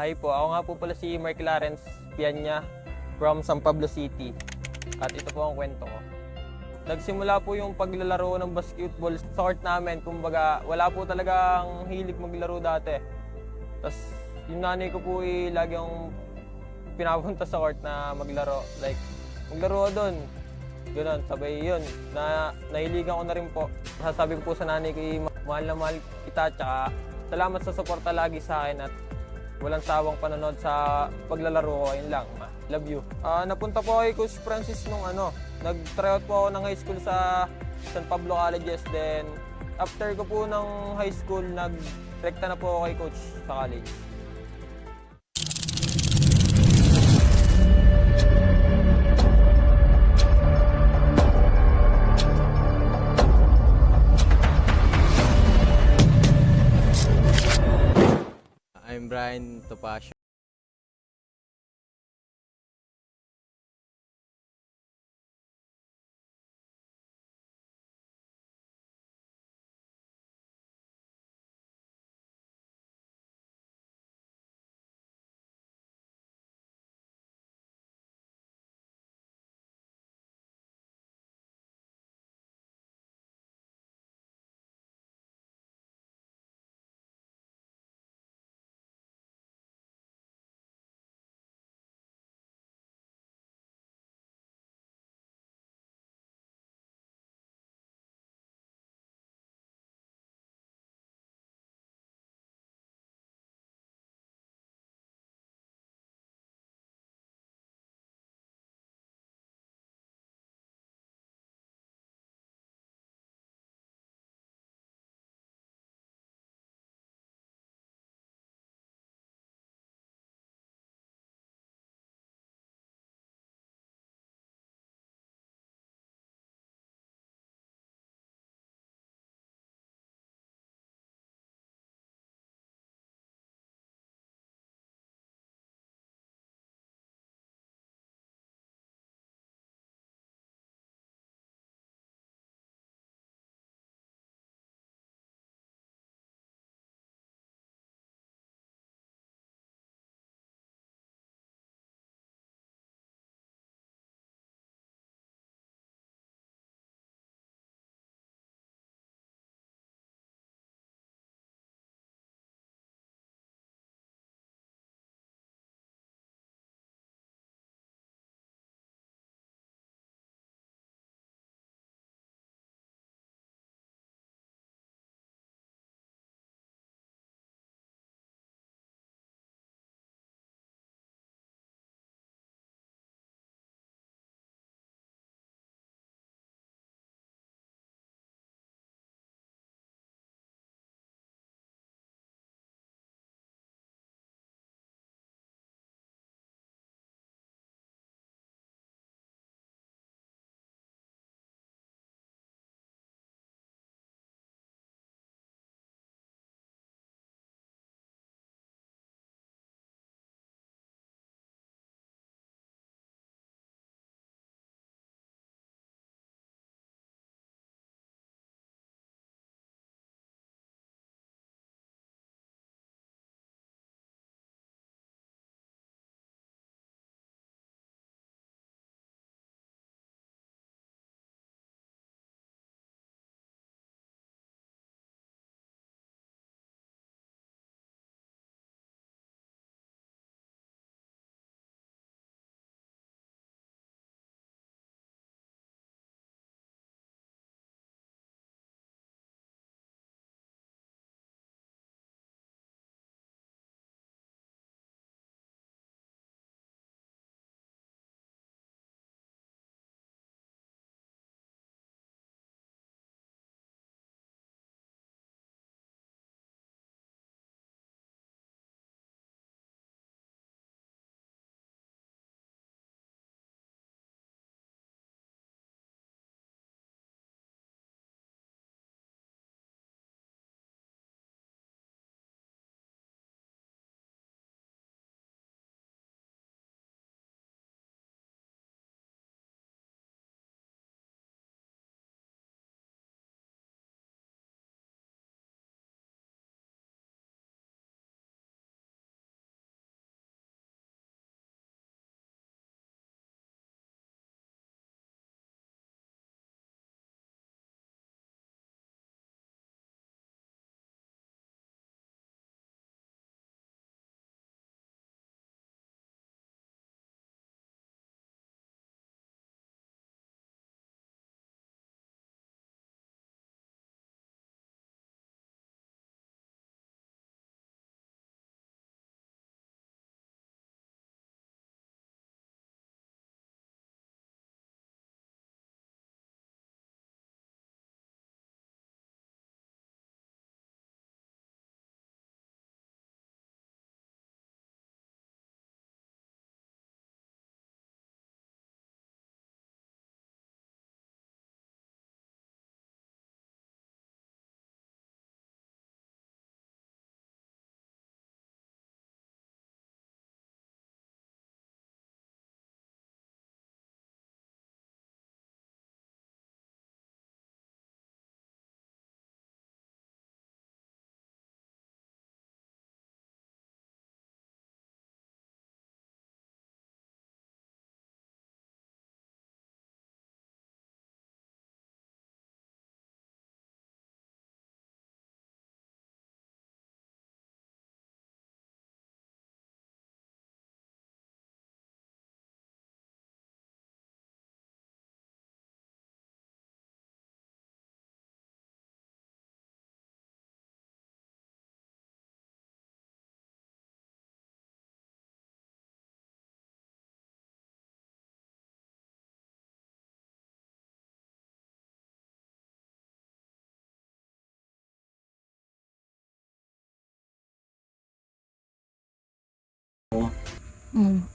Hi po, ako nga po pala si Mark Clarence Pianya from San Pablo City. At ito po ang kwento ko. Nagsimula po yung paglalaro ng basketball sa court namin. Kumbaga, wala po talagang hilig maglaro dati. Tapos yung nanay ko po lagi ang pinapunta sa court na maglaro. Like, maglaro doon. Ganun, sabay yun. Nahiligan ko na rin po. Sasabi ko po sa nanay ko, mahal na mahal kita. Tsaka salamat sa suporta lagi sa akin at walang sawang panonood sa paglalaro ko. Ayun lang. Love you. Napunta po kay Coach Francis nung nag-tryout po ako ng high school sa San Pablo Collegiate. Then, after ko po ng high school, nag-rekta na po ako kay Coach sa college. I'm Brian Topacio.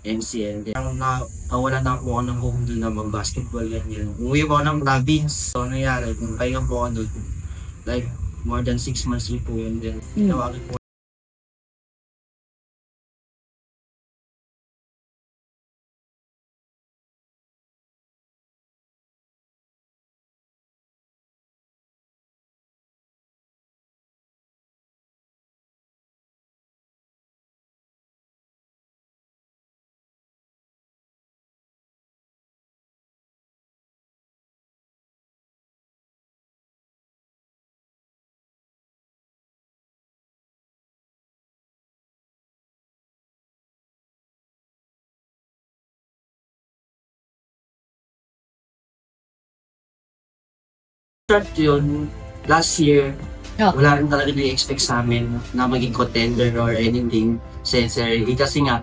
MCL. Wala na po ako ng home doon na mag-basketball yan. Umuwi po ako ng province. So, nangyari, kung kaya po ako doon, like, more than 6 months rin po yun din. Tawagin po. Start yun, last year, wala rin talaga na-expect sa amin na maging contender or anything sincerely. Kasi nga,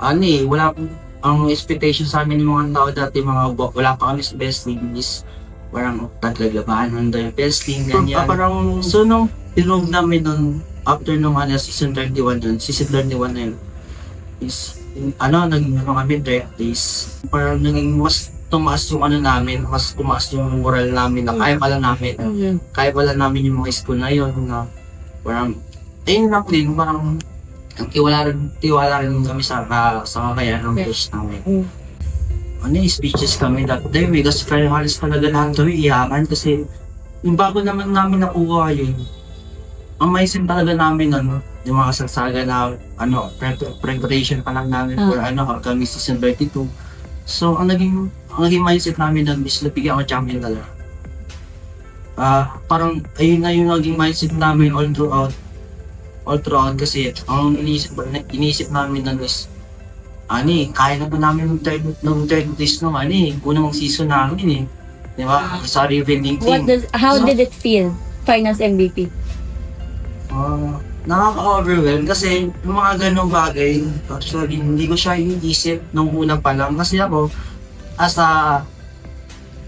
wala ang expectation sa amin ng mga tao dati, wala pa kami sa best league is parang tatlaglabahan under best league, ganyan. So, nung tinong namin nun, after nung season 31 dun, season 31 na yun, is, naging kami direct days. Parang naging mas tumaas yung namin, mas tumaas yung moral namin na kaya pala namin. Kaya pala namin yung mga school na yun na parang, ayun lang din, parang tiwala rin kami sa kakayahan ng coach namin. Speeches kami that day, kasi kaya halos talaga lahat kami iyakan kasi yung bago naman namin nakuha yun, ang maisin talaga namin yung mga sagsaga na preparation pa lang namin for kami season 32. So, ang naging mindset namin nun is napigyan ako champion talaga. Parang ayun na yung naging mindset namin all throughout kasi ang iniisip namin nun is kaya na ba namin ng third days nung unang season namin di ba? Sa revealing team. How did it feel? Finals MVP? Nakaka-overwhelm kasi yung mga ganong bagay, actually hindi ko siya inisip nung unang pa lang kasi ako as a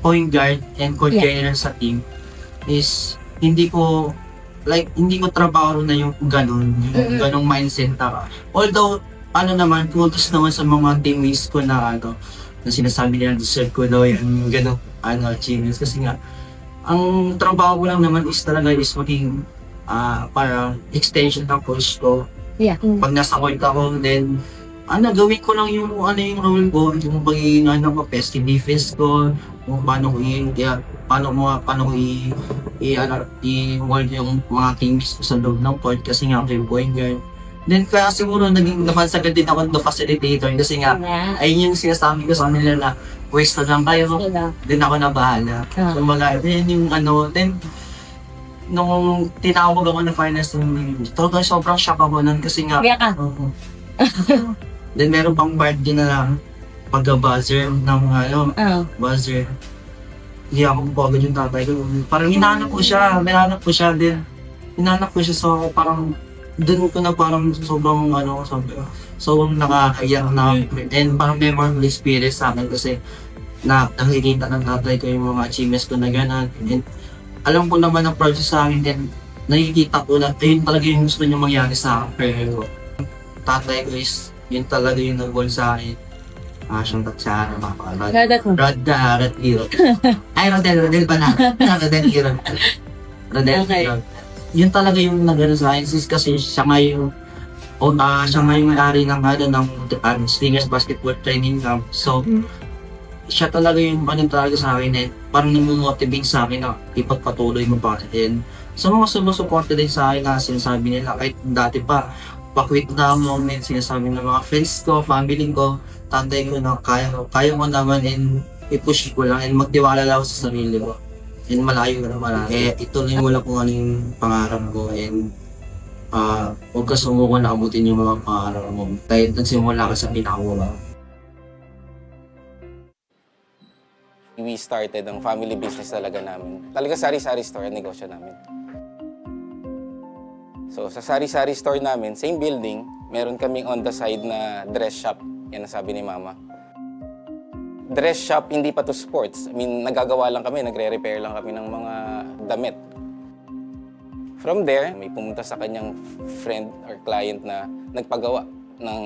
point guard and court carrier sa team is hindi ko trabaho na yung ganong mindset na. Although kudos naman sa mga teammates ko na sinasabi nila deserve ko daw yung ganong achievements kasi nga ang trabaho ko lang naman is talaga is maging para extension ng coach ko. Pag nasa court ako, then gawin ko lang yung role ko, yung pagiging pesky defense ko, kung paano ko i-involve yung mga teams ko sa loob ng court kasi nga ako yung point guard. Then kaya siguro naging napansagan din ako ng facilitator kasi nga ayun yung sinasabi ko sa kanila na pwesto lang kayo, then ako na bahala. Kumbaga, yun yung then nung tinawag ako ng finals, talagang sobrang shock ako nun kasi nga. Then meron pang part din na pagka-buzzer ng buzzer. Hindi ako pagod yung tatay ko. Parang hinanap ko siya din. So parang dun ko na parang sobrang nakakaiyak na and parang memorable experience sa akin kasi nakikita ng tatay ko yung mga achievements ko na gano'n. And alam ko naman ang process sa akin, then nakikita ko na ayun talaga yung gusto niya mangyari sa akin. Pero tatay ko is yun talaga yung nag-goal sa akin. Siyang tatsara, Rodel Hero. Ay, Rodel pala. Rodel Hero. Yun talaga yung nag-ano sa akin kasi siya nga yung may-ari ng Stingers Basketball Training Camp. So, siya talaga yung talaga sa akin parang namomotivate sa akin na ipagpatuloy mo pa rin. So mga sumusuporta din sa akin na sinasabi nila kahit dati pa, pa-quit na ako moment, sinasabi ng mga friends ko, family ko, tatay ko na kaya mo naman and i-push ko lang and magtiwala lang ako sa sarili ko. And malayo na malayo. Ituloy mo lang kung ano yung pangarap ko and huwag ka sumuko na abutin yung mga pangarap mo. Kahit nagsimula ka sa pinakawa. We started ang family business talaga namin. Talaga sari-sari store ang negosyo namin. So sa sari-sari store namin, same building, meron kaming on the side na dress shop. Yan ang sabi ni Mama. Dress shop, hindi pa to sports. I mean, nagagawa lang kami, nagre-repair lang kami ng mga damit. From there, may pumunta sa kanyang friend or client na nagpagawa ng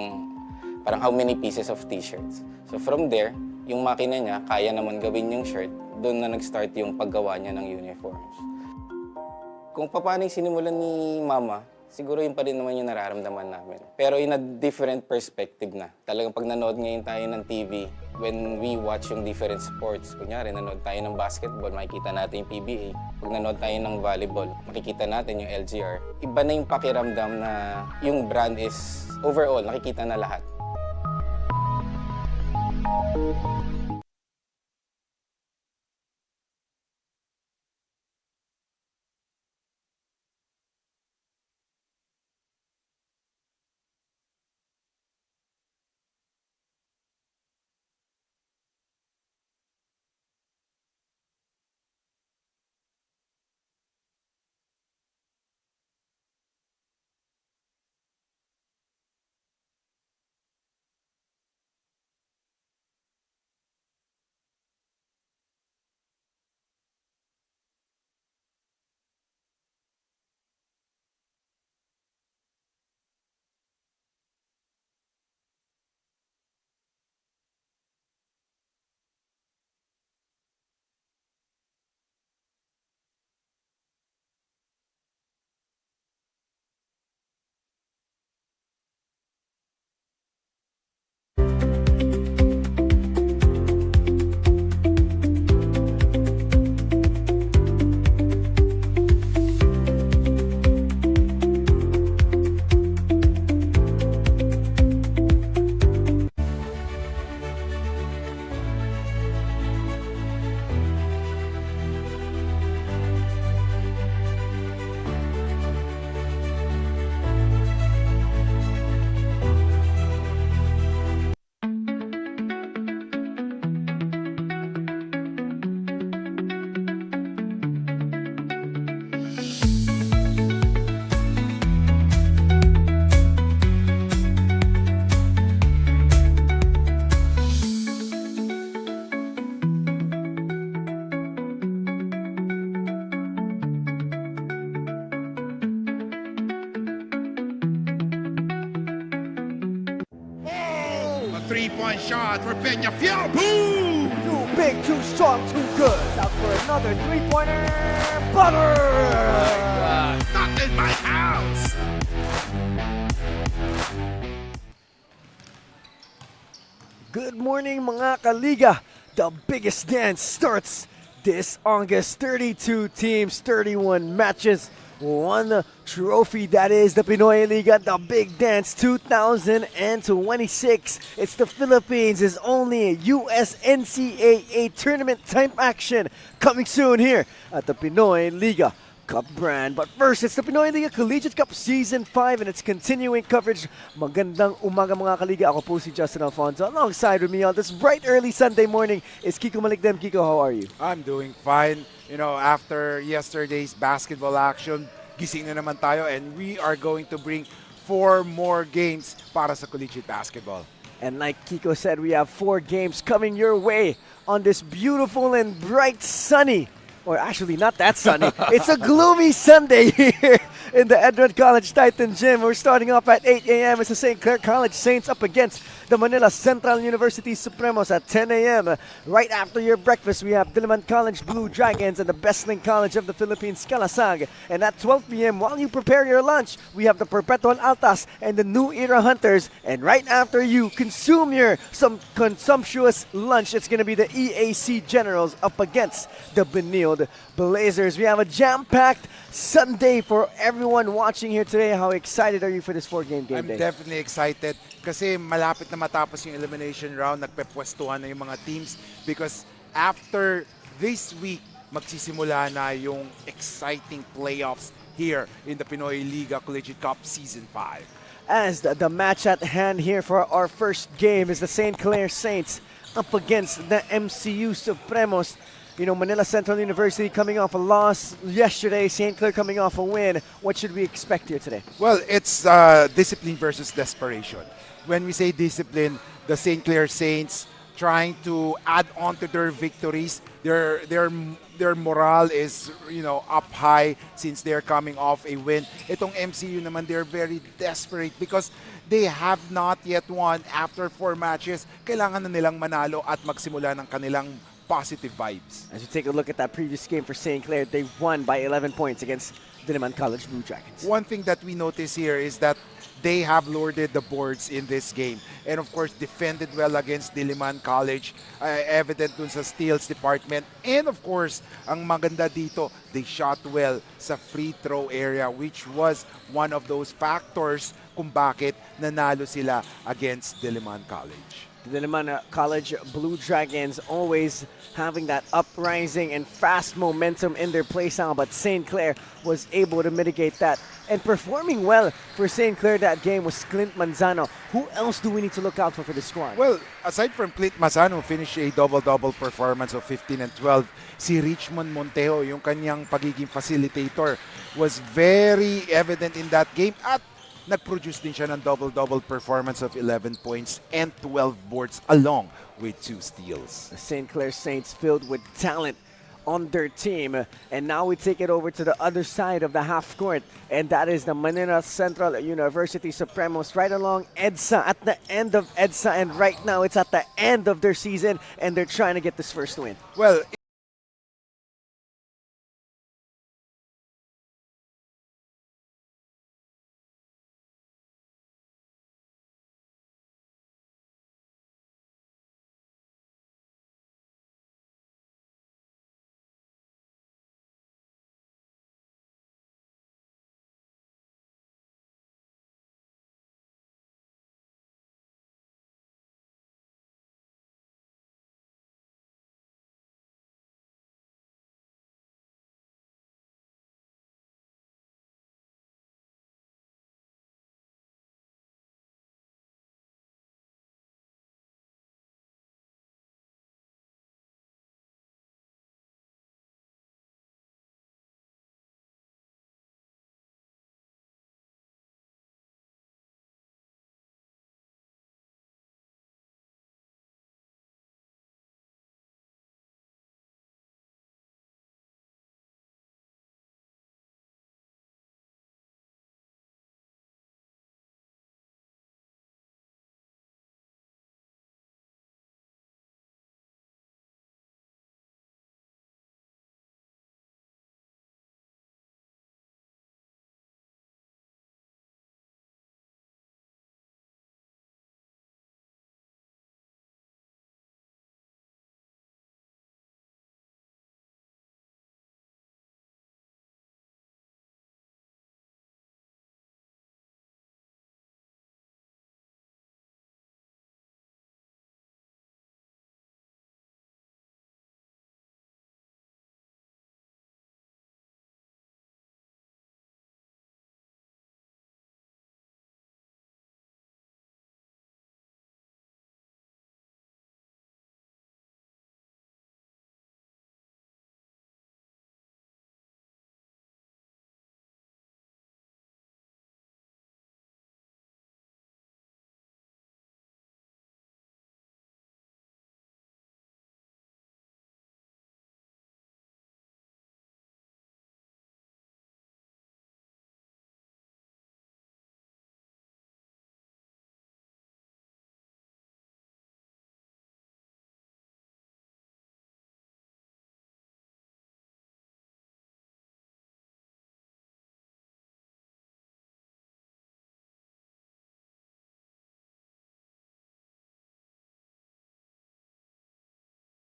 parang how many pieces of t-shirts. So from there, yung makina niya, kaya naman gawin yung shirt, doon na nag-start yung paggawa niya ng uniforms. Kung paano yung sinimulan ni Mama, siguro yun pa rin naman yung nararamdaman namin. Pero in a different perspective na. Talagang pag nanood ngayon tayo ng TV, when we watch yung different sports, kunyari nanood tayo ng basketball, makikita natin yung PBA. Pag nanood tayo ng volleyball, makikita natin yung LGR. Iba na yung pakiramdam na yung brand is overall, nakikita na lahat. Three-point shot for Peñafiel. Boom! Too big, too strong, too good. Out for another three-pointer. Butter! Not in my house. Good morning, mga kaliga. The biggest dance starts this August. 32 teams, 31 matches. One trophy, that is the Pinoyliga, the Big Dance 2026. It's the Philippines' only US NCAA tournament type action coming soon here at the Pinoyliga Cup brand. But first, it's the Pinoyliga Collegiate Cup Season 5 and its continuing coverage. Magandang umaga mga kaliga. Ako po si Justin Alfonso. Alongside with me on this bright early Sunday morning is Kiko Malikdem. Kiko, how are you? I'm doing fine. You know, after yesterday's basketball action, gising na naman tayo and we are going to bring 4 more games para sa collegiate basketball. And like Kiko said, we have 4 games coming your way on this beautiful and bright sunny, or actually not that sunny, it's a gloomy Sunday here in the ENDERUN College Titan Gym. We're starting off at 8 a.m. It's the St. Clare College Saints up against the Manila Central University Supremos at 10 a.m. Right after your breakfast, we have Diliman College Blue Dragons and the Best-Link College of the Philippines, Calasag. And at 12 p.m., while you prepare your lunch, we have the Perpetual Altas and the New Era Hunters. And right after you consume your consumptuous lunch, it's going to be the EAC Generals up against the Benilde Blazers. We have a jam-packed Sunday for everyone watching here today. How excited are you for this 4-game game I'm day? definitely excited kasi malapit na matapos yung elimination round, nagpepwestuhan na yung mga teams because after this week, magsisimula na yung exciting playoffs here in the Pinoyliga Collegiate Cup Season 5. As the match at hand here for our first game is the St. Clair Saints up against the Mcu Supremos. You know, Manila Central University coming off a loss yesterday, St. Clair coming off a win. What should we expect here today? Well, it's discipline versus desperation. When we say discipline, the St. Clair Saints trying to add on to their victories. Their morale is, you know, up high since they're coming off a win. Itong MCU naman, they're very desperate because they have not yet won after 4 matches. Kailangan na nilang manalo at magsimula ng kanilang positive vibes. As you take a look at that previous game for St. Clair, they won by 11 points against Diliman College Blue Dragons. One thing that we notice here is that they have lorded the boards in this game. And of course, defended well against Diliman College. Evident dun sa steals department. And of course, ang maganda dito, they shot well sa free throw area, which was one of those factors kung bakit nanalo sila against Diliman College. The Diliman College Blue Dragons always having that uprising and fast momentum in their play style, but St. Clair was able to mitigate that. And performing well for St. Clair that game was Clint Manzano. Who else do we need to look out for the squad? Well, aside from Clint Manzano, finished a double-double performance of 15 and 12, si Richmond Montejo, yung kanyang pagiging facilitator, was very evident in that game at nag-produce din siya ng double-double performance of 11 points and 12 boards along with 2 steals. The St. Clair Saints filled with talent on their team. And now we take it over to the other side of the half court. And that is the Manila Central University Supremos right along EDSA, at the end of EDSA. And right now it's at the end of their season and they're trying to get this first win. Well,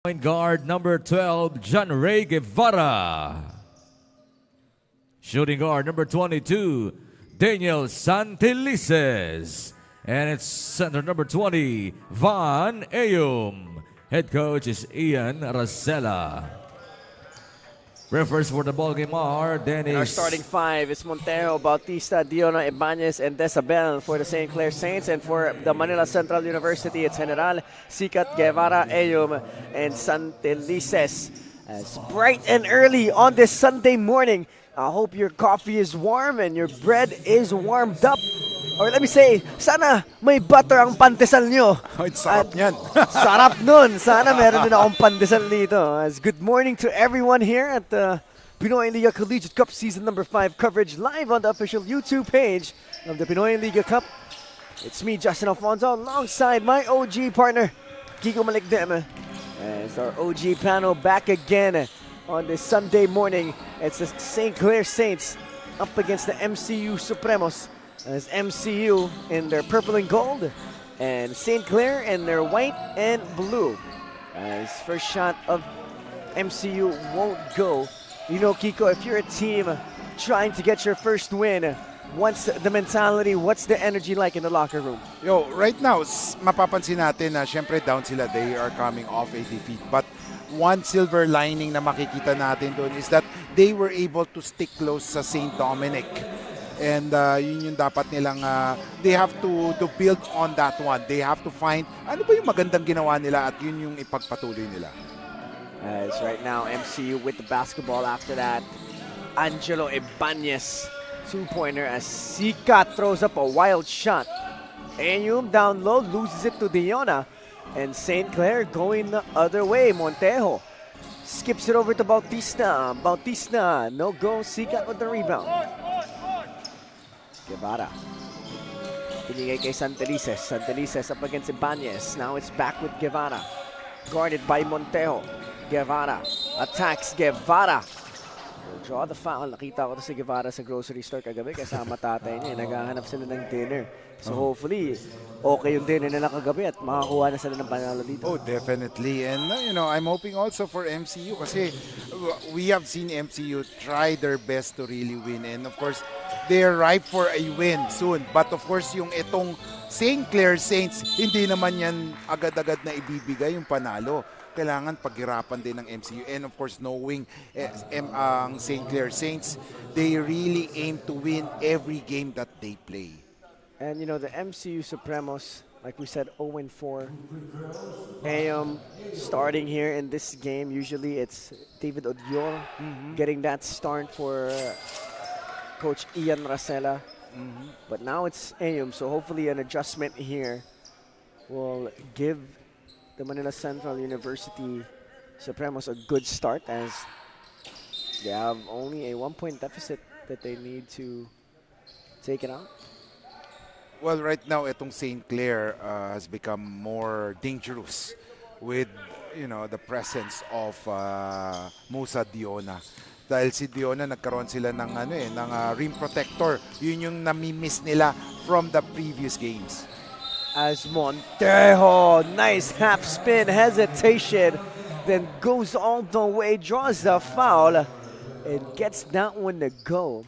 Point guard number 12, John Ray Guevara. Shooting guard number 22, Daniel Santelices. And it's center number 20, Van Ayum. Head coach is Ian Rosella. Refers for the ballgame are Dennis. Our starting 5 is Montero, Bautista, Diona, Ibanez, and Desabel for the St. Clair Saints. And for the Manila Central University, it's General, Sikat, Guevara, Ayum, and Santelices. As bright and early on this Sunday morning, I hope your coffee is warm and your bread is warmed up. Or let me say, sana may butter ang pandesal nyo. It's sarap yan. Sarap nun. Sana meron din akong pandesal dito. As good morning to everyone here at the Pinoyliga Collegiate Cup Season number 5 coverage live on the official YouTube page of the Pinoyliga Cup. It's me, Justin Alfonso, alongside my OG partner, Kiko Malikdem. And it's our OG panel back again on this Sunday morning. It's the St. Clair Saints up against the MCU Supremos. As MCU in their purple and gold, and St. Clair in their white and blue. As first shot of MCU won't go. You know, Kiko, if you're a team trying to get your first win, what's the mentality, what's the energy like in the locker room? Yo, right now, mapapansin natin na syempre down sila. They are coming off a defeat. But one silver lining na makikita natin doon is that they were able to stick close sa St. Dominic. And yun yung dapat nilang, they have to build on that one. They have to find, ano ba yung magandang ginawa nila at yun yung ipagpatuloy nila. As right now, MCU with the basketball after that. Angelo Ibanez, two-pointer as Sika throws up a wild shot. Ayum down low, loses it to Diona. And St. Clair going the other way, Montejo. Skips it over to Bautista. Bautista, no go, Sika with the rebound. Guevara. Pinigay kay Santelices. Santelices up against Ibanez. Now it's back with Guevara. Guarded by Montejo. Guevara attacks Guevara. Draw the foul. Nakita ko to si Guevara sa grocery store kagabi kasama tatay niya. Naghahanap sila ng dinner. So hopefully, okay yung dinner na kagabi at makakuha na sila ng panalo dito. Oh, definitely. And you know, I'm hoping also for MCU kasi we have seen MCU try their best to really win. And of course, they're ripe for a win soon. But of course, yung itong St. Clair Saints, hindi naman yan agad-agad na ibibigay yung panalo. Kailangan paghirapan din ng MCU. And of course, knowing ang St. Clair Saints, they really aim to win every game that they play. And you know, the MCU Supremos, like we said, 0-4. Starting here in this game, usually it's David Odior getting that start for Coach Ian Racela. But now it's Ayum, so hopefully an adjustment here will give the Manila Central University Supremos a good start, as they have only a 1-point deficit that they need to take it out. Well, right now, itong St. Clair has become more dangerous with, you know, the presence of Musa Diona. Dahil si Diona, nagkaroon sila ng, ng rim protector. Yun yung nami-miss nila from the previous games. As Montejo, nice half spin, hesitation, then goes all the way, draws the foul, and gets that one to go.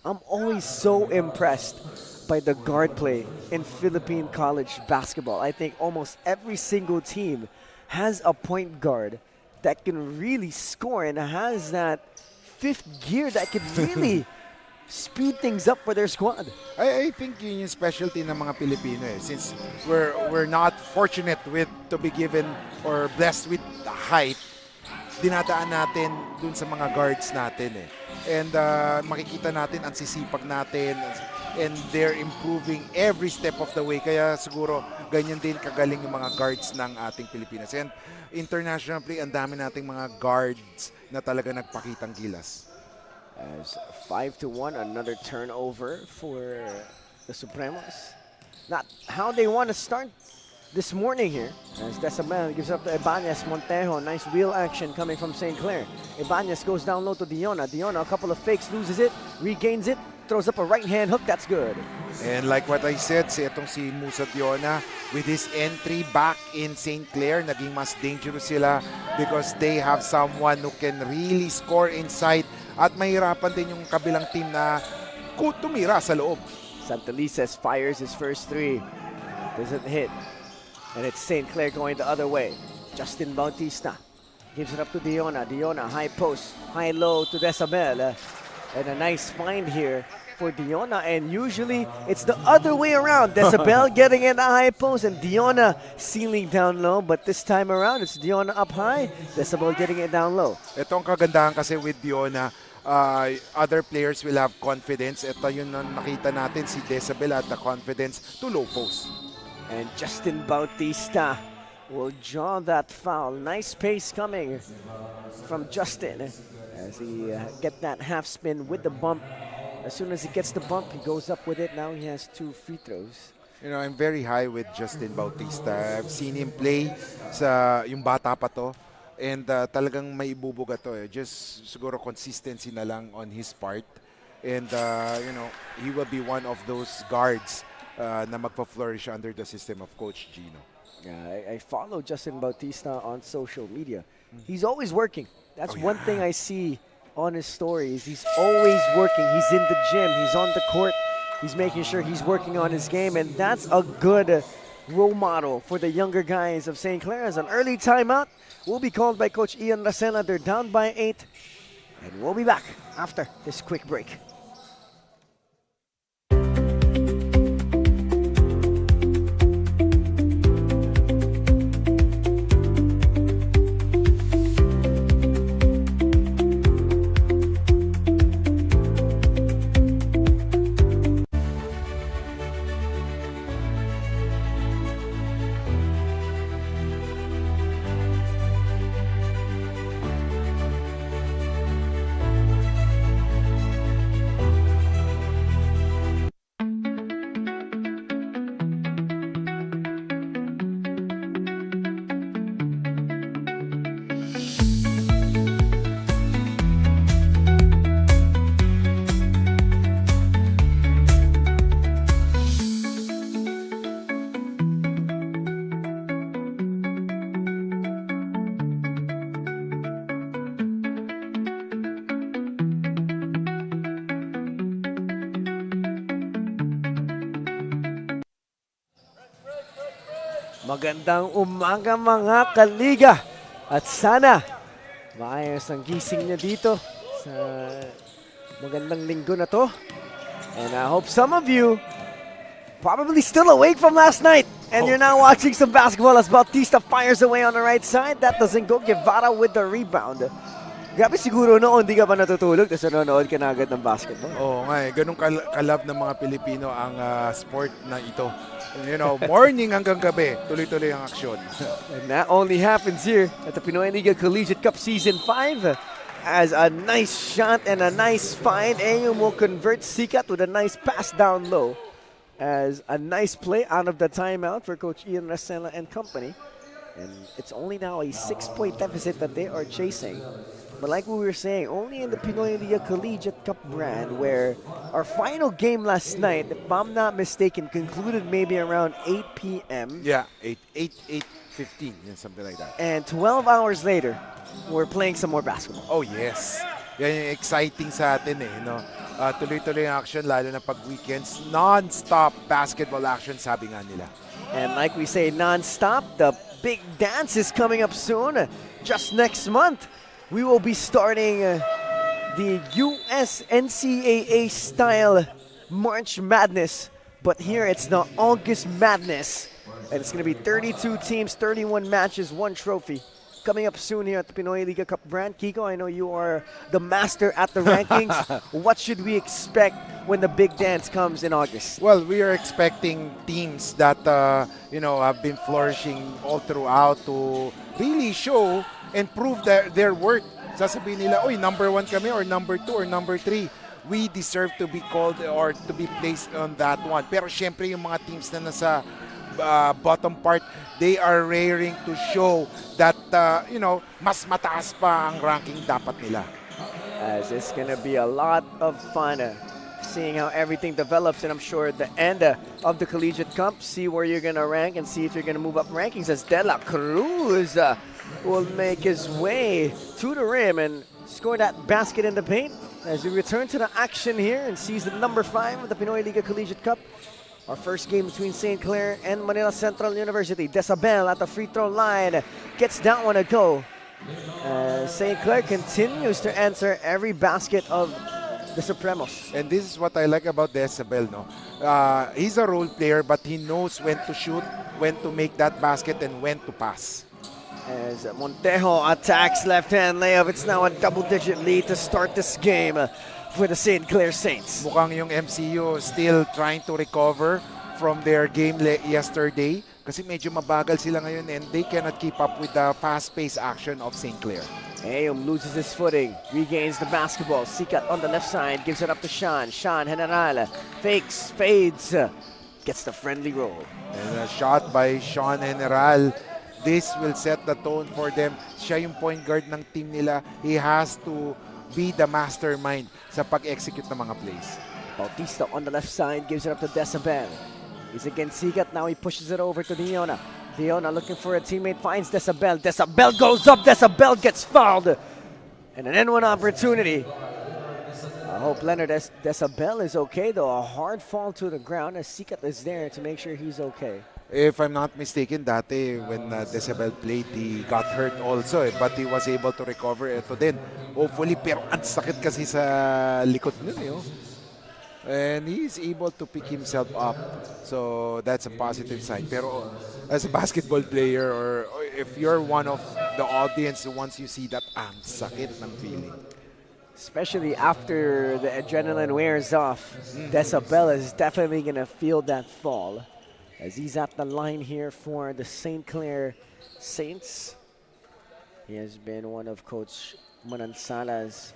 I'm always so impressed by the guard play in Philippine college basketball. I think almost every single team has a point guard that can really score and has that fifth gear that can really speed things up for their squad. I think yun yung specialty ng mga Pilipino since we're not fortunate to be given or blessed with the height, dinadaan natin dun sa mga guards natin And makikita natin ang sisipag natin and they're improving every step of the way. Kaya siguro ganyan din kagaling yung mga guards ng ating Pilipinas. And internationally, ang dami nating mga guards na talaga nagpakitang gilas. As 5-1, another turnover for the Supremos. Not how they want to start this morning here. As Decibel gives up to Ibanez. Montejo, nice wheel action coming from St. Clair. Ibanez goes down low to Diona. Diona, a couple of fakes, loses it, regains it, throws up a right-hand hook. That's good. And like what I said, itong si Musa Diona, with his entry back in St. Clair, naging mas dangerous sila because they have someone who can really score inside. At mahirapan din yung kabilang team na tumira sa loob. Santelices fires his first three. Doesn't hit. And it's St. Clair going the other way. Justin Bautista gives it up to Diona. Diona, high post, high low to Decibel. And a nice find here for Diona. And usually it's the other way around. Decibel getting in the high post and Diona sealing down low. But this time around, it's Diona up high. Decibel getting it down low. Ito ang kagandahan kasi with Diona. Other players will have confidence. Ito yun na nakita natin, si Decibel at the confidence to low post. And Justin Bautista will draw that foul. Nice pace coming from Justin as he get that half spin with the bump. As soon as he gets the bump, he goes up with it. Now he has 2 free throws. You know, I'm very high with Justin Bautista. I've seen him play sa yung bata pa to. And talagang may ibubuga to eh. Just siguro consistency na lang on his part. And, you know, he will be one of those guards na magpa-flourish under the system of Coach Gino. Yeah, I follow Justin Bautista on social media. He's always working. That's one thing I see on his stories. He's always working. He's in the gym. He's on the court. He's making sure he's working on his game, and that's a good role model for the younger guys of St. Clair. As an early timeout will be called by Coach Ian Racela. They're down by 8, and we'll be back after this quick break. Magandang umaga mga kaliga. At sana maayos ang gising niya dito sa magandang linggo na to. And I hope some of you probably still awake from last night. And you're now watching some basketball as Bautista fires away on the right side. That doesn't go. Guevara with the rebound. Grabe siguro noon, hindi ka pa natutulog tapos nanonood ka na agad ng basketball. Oo nga eh, ganun kalab ng mga Pilipino ang sport na ito. You know, morning hanggang gabi, tuloy-tuloy ang aksyon. And that only happens here at the Pinoyliga Collegiate Cup Season 5. As a nice shot and a nice find, Ayum will convert Sikat with a nice pass down low. As a nice play out of the timeout for Coach Ian Racela and company. And it's only now a 6-point deficit that they are chasing. But like we were saying, only in the Pinoyliga Collegiate Cup brand, where our final game last night, if I'm not mistaken, concluded maybe around 8 p.m. Yeah, 8:15, something like that. And 12 hours later, we're playing some more basketball. Oh yes. Yan yung exciting sa atin eh. No? Tuloy-tuloy ang action, lalo na pag weekends. Non-stop basketball action, sabi nga nila. And like we say, non-stop, the big dance is coming up soon. Just next month, we will be starting the US NCAA style March Madness. But here it's the August Madness. And it's going to be 32 teams, 31 matches, 1 trophy. Coming up soon here at the Pinoyliga Cup brand. Kiko, I know you are the master at the rankings. What should we expect when the big dance comes in August? Well, we are expecting teams that you know, have been flourishing all throughout to really show and prove their worth. Sasabihin nila, oy, number 1 kami or number 2 or number 3. We deserve to be called or to be placed on that one. Pero syempre yung mga teams na nasa bottom part, they are raring to show that, you know, mas mataas pa ang ranking dapat nila. As it's going to be a lot of fun seeing how everything develops, and I'm sure at the end of the Collegiate Cup, see where you're going to rank and see if you're going to move up rankings as De La Cruz will make his way to the rim and score that basket in the paint as we return to the action here in season number 5 of the Pinoyliga Collegiate Cup. Our first game between St. Clair and Manila Central University. Desabel at the free throw line gets that one a go. St. Clair continues to answer every basket of the Supremos. And this is what I like about Desabel, no? He's a role player, but he knows when to shoot, when to make that basket, and when to pass. As Montejo attacks left-hand layup, it's now a double-digit lead to start this game for the St. Clair Saints. Mukhang yung MCU still trying to recover from their game yesterday kasi medyo mabagal sila ngayon and they cannot keep up with the fast-paced action of St. Clair. Ayum loses his footing, regains the basketball. Sikat on the left side, gives it up to Sean. Sean General fakes, fades, gets the friendly roll. And a shot by Sean General. This will set the tone for them. Siya yung point guard ng team nila. He has to be the mastermind sa pag-execute ng mga plays. Bautista on the left side gives it up to Decibel. He's against Sigat. Now he pushes it over to Diona. Diona looking for a teammate, finds Decibel. Decibel goes up. Decibel gets fouled. And an N1 opportunity. I hope Leonard Decibel is okay, though. A hard fall to the ground as Sigat is there to make sure he's okay. If I'm not mistaken, dati when Decibel played, he got hurt also. But he was able to recover. Ito din. Hopefully, pero ang sakit kasi sa likod nun. And he's able to pick himself up. So that's a positive sign. Pero as a basketball player, or if you're one of the audience, once you see that, sakit ng feeling. Especially after the adrenaline wears off, Decibel is definitely going to feel that fall. As he's at the line here for the St. Clair Saints. He has been one of Coach Manansala's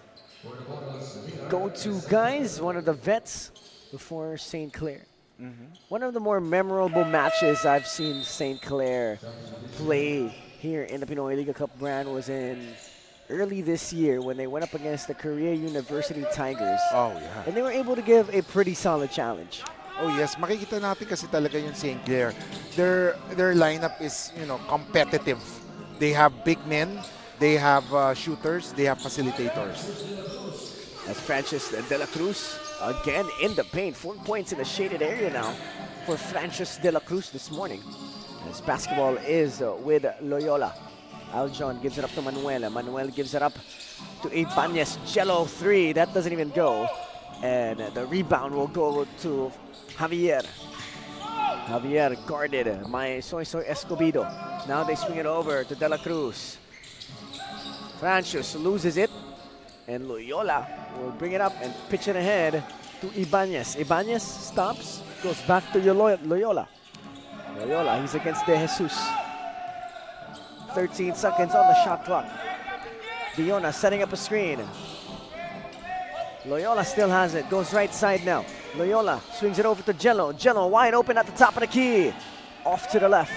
go-to guys, one of the vets before St. Clair. One of the more memorable matches I've seen St. Clair play here in the Pinoyliga Cup brand was in early this year when they went up against the Korea University Tigers. Oh, yeah. And they were able to give a pretty solid challenge. Oh yes, makikita natin kasi talaga yung St. Clair. Their lineup is, competitive. They have big men, they have shooters, they have facilitators. As Francis De La Cruz again in the paint, 4 points in the shaded area now for Francis De La Cruz this morning. As basketball is with Loyola. Aljon gives it up to Manuel. Manuel gives it up to Ibanez. Jello 3, that doesn't even go. And the rebound will go to Javier. Javier guarded by Soy Escobedo. Now they swing it over to De La Cruz. Francis loses it. And Loyola will bring it up and pitch it ahead to Ibanez. Ibanez stops, goes back to Loyola. Loyola, he's against De Jesus. 13 seconds on the shot clock. Diona setting up a screen. Loyola still has it, goes right side now. Loyola swings it over to Jello. Jello wide open at the top of the key. Off to the left.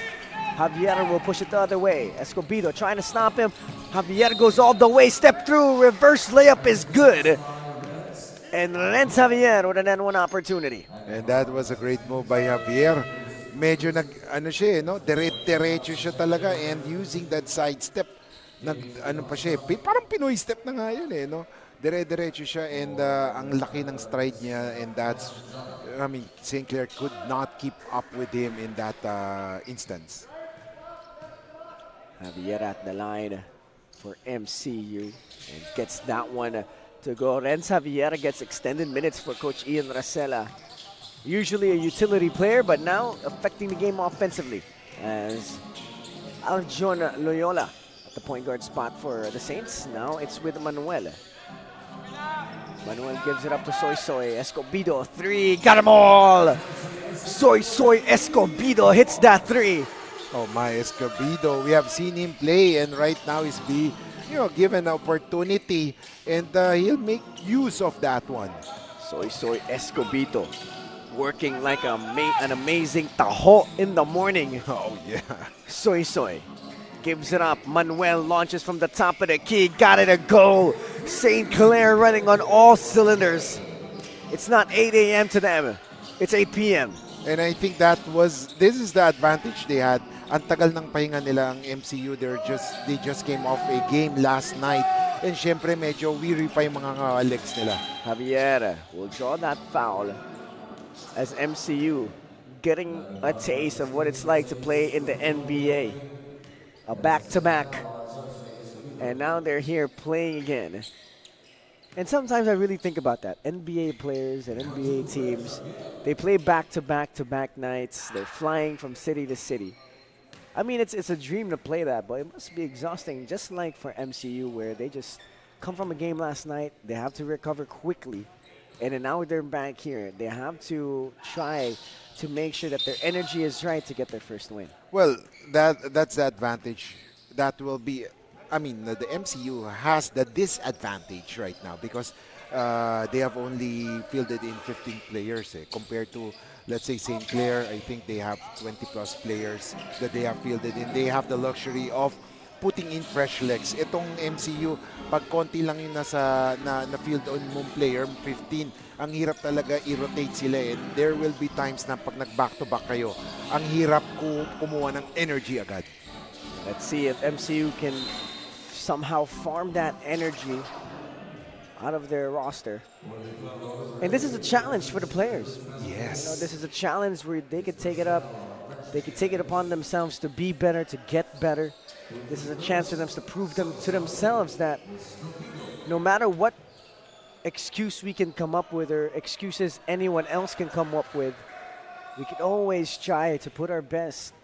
Javier will push it the other way. Escobedo trying to stop him. Javier goes all the way, step through, reverse layup is good. And Renz Javier with an N1 opportunity. And that was a great move by Javier. Medyo dire-diretso siya talaga, and using that side step, parang Pinoy step na nga yun Dire-diretso siya, and ang laki ng stride niya, and that's, St. Clair could not keep up with him in that instance. Javier at the line for MCU and gets that one to go. Renz Javier gets extended minutes for Coach Ian Racela. Usually a utility player, but now affecting the game offensively as Aljon Loyola at the point guard spot for the Saints. Now it's with Manuel. Manuel gives it up to Soy. Escobedo, 3, got them all! Soy Escobedo hits that 3. Oh my, Escobedo, we have seen him play, and right now he's given an opportunity, and he'll make use of that one. Soy Escobedo working like an amazing taho in the morning. Oh yeah. Soy gives it up. Manuel launches from the top of the key. Got it a goal. St. Clair running on all cylinders. It's not 8 a.m. to them. It's 8 p.m. And I think this is the advantage they had. Ang tagal ng pahinga nila ang MCU. They just came off a game last night. And syempre medyo weary pa yung mga legs nila. Javier will draw that foul as MCU getting a taste of what it's like to play in the NBA. A back-to-back. And now they're here playing again. And sometimes I really think about that. NBA players and NBA teams, they play back-to-back nights. They're flying from city to city. I mean, it's a dream to play that, but it must be exhausting, just like for MCU, where they just come from a game last night. They have to recover quickly. And then now they're back here. They have to try to make sure that their energy is right to get their first win. Well, that's the advantage. That will be, the MCU has the disadvantage right now because they have only fielded in 15 players compared to, let's say, St. Clair. I think they have 20 plus players that they have fielded in. They have the luxury of putting in fresh legs. Itong MCU, pag konti lang yung na field on mong player, 15, ang hirap talaga i-rotate sila. And there will be times na pag nag-back-to-back kayo, ang hirap kumuha ng energy agad. Let's see if MCU can somehow farm that energy out of their roster. And this is a challenge for the players. Yes. You know, this is a challenge where they could take it up. They could take it upon themselves to be better, to get better. This is a chance for them to prove to themselves that no matter what excuse we can come up with or excuses anyone else can come up with, we can always try to put our best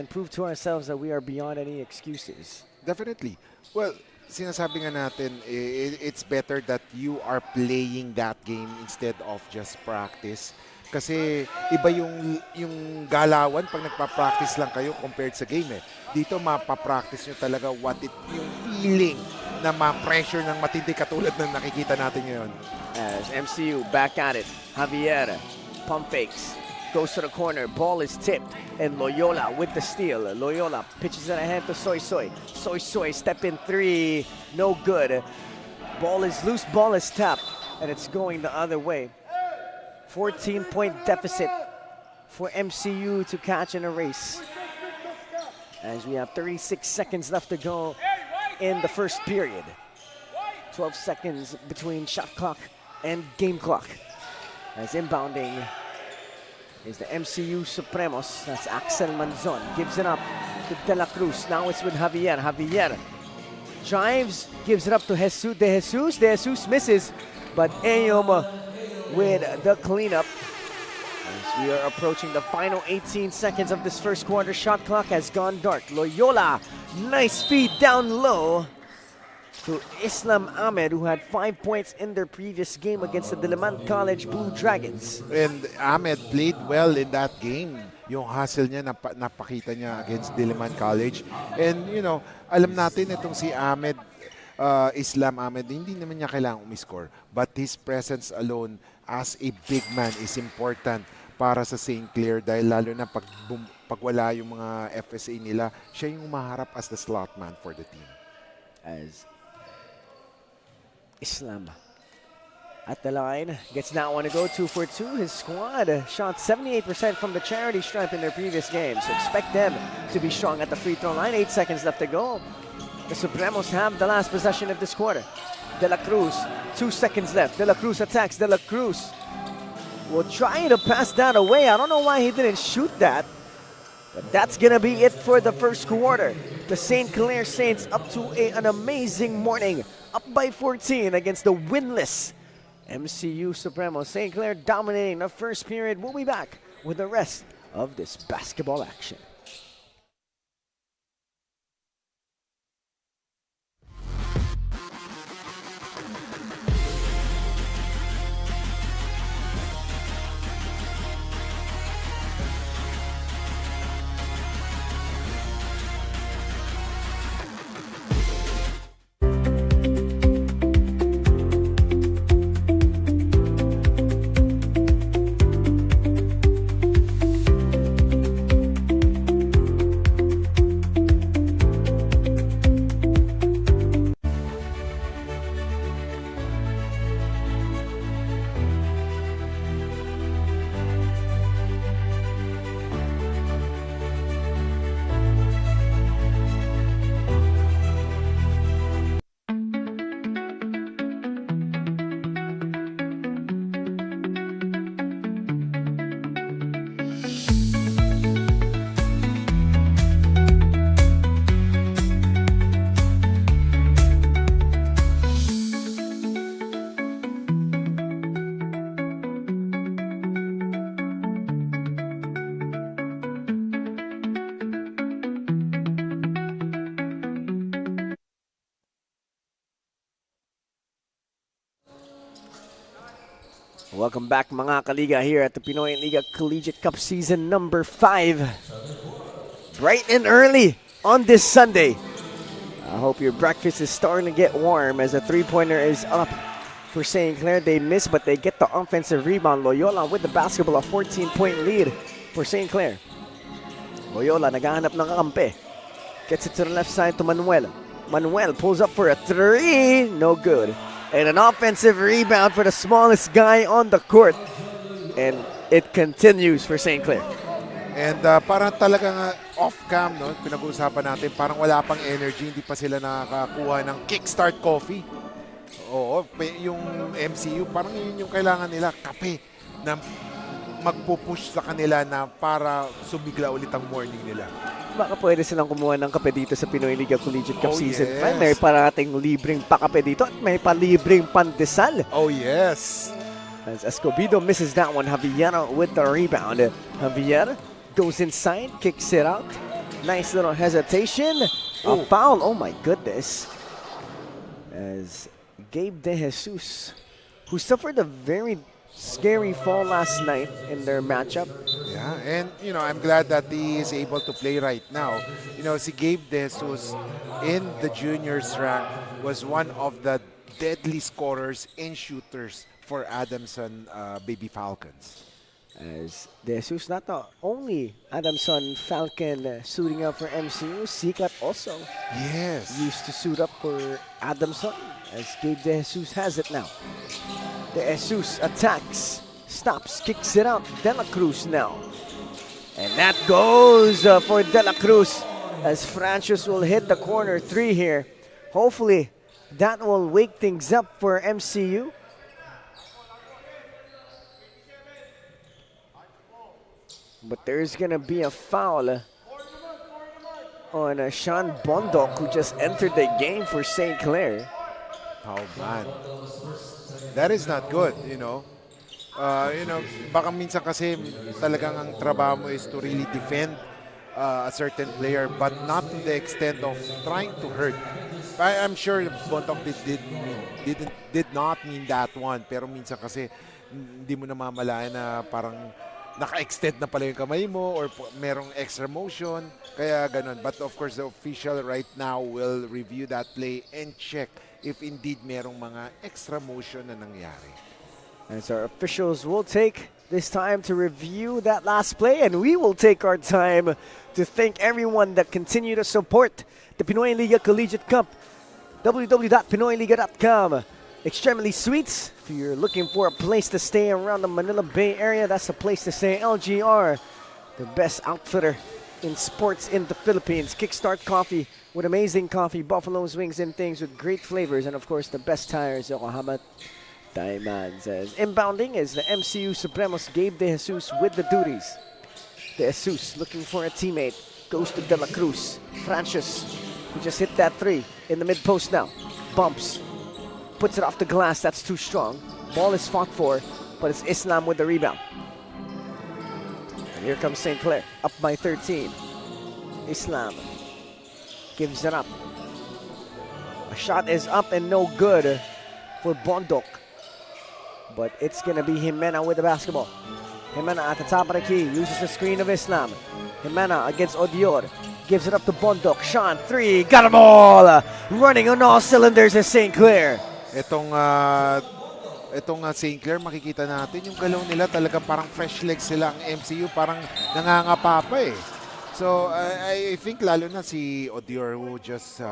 and prove to ourselves that we are beyond any excuses. Definitely. Well, sinasabi nga natin, it's better that you are playing that game instead of just practice. Kasi iba yung galawan pag nagpa-practice lang kayo compared sa game Dito mapapractice nyo talaga yung feeling na ma-pressure ng matindi katulad ng nakikita natin ngayon. As MCU back at it, Javier pump fakes, goes to the corner, ball is tipped, and Loyola with the steal. Loyola pitches it ahead to Soy Soy. Soy Soy step in three, no good. Ball is loose, ball is tapped, and it's going the other way. 14-point deficit for MCU to catch in a race. As we have 36 seconds left to go in the first period. 12 seconds between shot clock and game clock. As inbounding is the MCU Supremos. That's Axel Manzon. Gives it up to De La Cruz. Now it's with Javier. Javier drives, gives it up to Jesus. De Jesus misses, but Eyom with the cleanup. As we are approaching the final 18 seconds of this first quarter, shot clock has gone dark. Loyola, nice feed down low to Islam Ahmed, who had 5 points in their previous game against the Diliman College Blue Dragons. And Ahmed played well in that game. Yung hustle niya, napakita niya against Diliman College. And, you know, alam natin itong si Ahmed, Islam Ahmed, hindi naman niya kailangang umiscore. But his presence alone as a big man is important para sa St. Clair dahil lalo na pag wala yung mga FSA nila, siya yung umaharap as the slot man for the team. As Islam at the line, gets that one to go 2 for 2. His squad shot 78% from the charity stripe in their previous game, so expect them to be strong at the free throw line. 8 seconds left to go. The Supremos have the last possession of this quarter. De La Cruz, 2 seconds left. De La Cruz attacks. De La Cruz will try to pass that away. I don't know why he didn't shoot that, but that's going to be it for the first quarter. The St. Clair Saints up to an amazing morning, up by 14 against the winless MCU Supremos. St. Clair dominating the first period. We'll be back with the rest of this basketball action. Welcome back mga kaliga here at the Pinoyliga Collegiate Cup season number 5. Bright and early on this Sunday. I hope your breakfast is starting to get warm as a three-pointer is up for St. Clair. They miss, but they get the offensive rebound. Loyola with the basketball, a 14-point lead for St. Clair. Loyola naghahanap ng kakampi. Gets it to the left side to Manuel. Manuel pulls up for a three. No good. And an offensive rebound for the smallest guy on the court. And it continues for St. Clair. And parang talagang off-cam, no? Pinag-uusapan natin, parang wala pang energy, hindi pa sila nakakakuha ng kickstart coffee. Oo, yung MCU, parang yun yung kailangan nila, kape, na magpupush sa kanila na para sumigla ulit ang morning nila. Baka pwede silang kumuha ng kape dito sa Pinoyliga Collegiate Cup Season 5. Yes. May parating libreng pakape dito at may palibreng pandesal. Oh, yes. As Escobedo misses that one, Javier with the rebound. Javier goes inside, kicks it out. Nice little hesitation. A foul, oh my goodness. As Gabe De Jesus, who suffered a very scary fall last night in their matchup. Yeah, and you know, I'm glad that he is able to play right now. You know, si Gabe De Jesus in the juniors rank was one of the deadly scorers and shooters for Adamson Baby Falcons. As De Jesus, not the only Adamson Falcon suiting up for MCU, Sikat also Yes. used to suit up for Adamson, as Gabe De Jesus has it now. De Jesus attacks, stops, kicks it out. De La Cruz now. And that goes for De La Cruz, as Francis will hit the corner three here. Hopefully, that will wake things up for MCU. But there's going to be a foul on Sean Bondok, who just entered the game for St. Clair. Oh man, that is not good, you know. Baka minsan kasi talagang ang trabaho mo is to really defend a certain player, but not to the extent of trying to hurt. I'm sure Bontok did not mean that one, pero minsan kasi hindi mo namamalayan na parang naka-extend na pala yung kamay mo or merong extra motion, kaya ganun. But of course, the official right now will review that play and check if indeed merong mga extra motion na nangyari. As our officials will take this time to review that last play, and we will take our time to thank everyone that continue to support the Pinoyliga Collegiate Cup. www.pinoyliga.com. Extremely Suites, if you're looking for a place to stay around the Manila Bay area, that's the place to stay. LGR, the best outfitter in sports in the Philippines. Kickstart Coffee with amazing coffee, Buffalo's wings and things with great flavors. And of course, the best tires, Yokohama Diamonds. As inbounding is the MCU Supremos, Gabe De Jesus with the duties. De Jesus looking for a teammate, goes to De La Cruz. Francis, who just hit that three in the mid-post now. Bumps. Puts it off the glass, that's too strong. Ball is fought for, but it's Islam with the rebound. And here comes St. Clair, up by 13. Islam gives it up. A shot is up and no good for Bondok. But it's gonna be Jimena with the basketball. Jimena at the top of the key, uses the screen of Islam. Jimena against Odior. Gives it up to Bondok. Sean, three, got them all! Running on all cylinders is St. Clair. Itong St. Clair, makikita natin yung galaw nila talagang parang fresh legs sila. Ang MCU parang nangangapa pa eh. So I think lalo na si Odior who just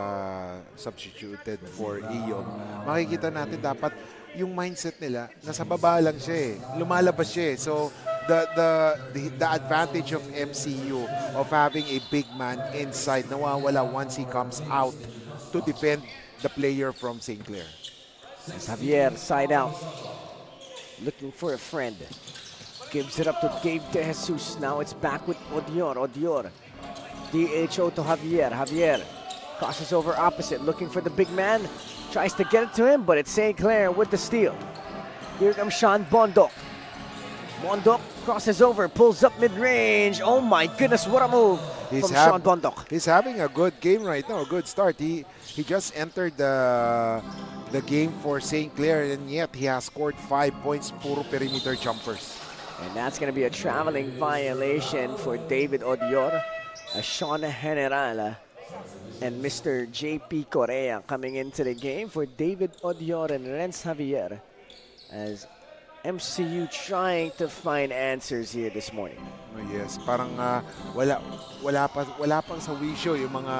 substituted for Iyom. Makikita natin dapat yung mindset nila nasa baba lang siya eh. Lumalabas siya eh. So the advantage of MCU of having a big man inside nawawala once he comes out to defend the player from St. Clair. As Javier side out, looking for a friend. Gives it up to Gabe De Jesus. Now it's back with Odior. Odior. DHO to Javier. Javier crosses over opposite, looking for the big man. Tries to get it to him, but it's St. Clair with the steal. Here comes Sean Bondok. Bondok crosses over, pulls up mid-range. Oh my goodness, what a move from Sean Bondok. He's having a good game right now, a good start. He just entered the game for St. Clair, and yet he has scored 5 points, puro perimeter jumpers. And that's going to be a traveling violation for David Odior, Sean General, and Mr. JP Correa coming into the game for David Odior and Renz Javier. as MCU trying to find answers here this morning. Oh, yes, parang wala pang sa wisyo yung mga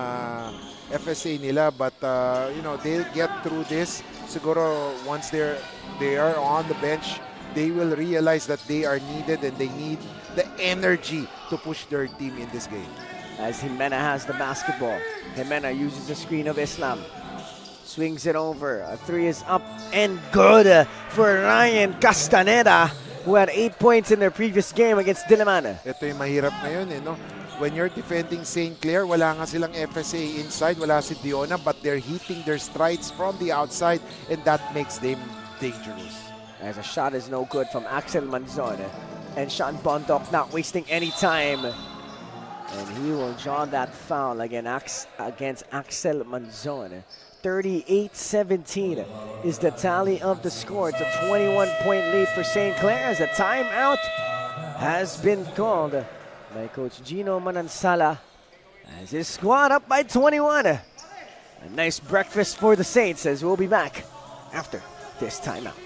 FSA nila, but they'll get through this. Siguro once they are on the bench, they will realize that they are needed and they need the energy to push their team in this game. As Jimena has the basketball. Jimena uses the screen of Islam. Swings it over. A three is up and good for Ryan Castaneda, who had 8 points in their previous game against Diliman. Ito yung mahirap ngayon, no? When you're defending St. Clair, wala nga silang FSA inside, wala si Diona, but they're hitting their strides from the outside, and that makes them dangerous. As a shot is no good from Axel Manzon. And Sean Bondok not wasting any time. And he will draw that foul against Axel Manzon. 38-17 is the tally of the score. It's a 21-point lead for St. Clair as a timeout has been called by Coach Gino Manansala as his squad up by 21. A nice breakfast for the Saints as we'll be back after this timeout.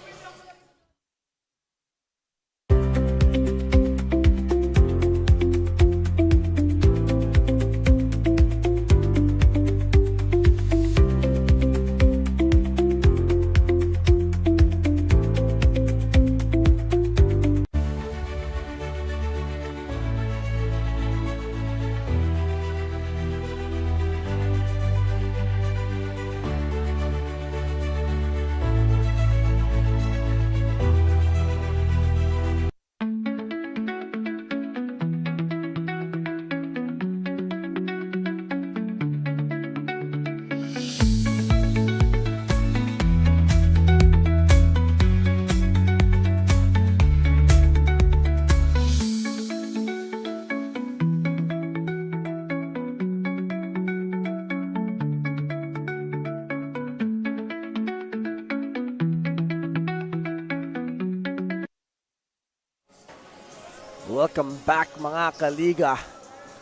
Welcome back mga kaliga.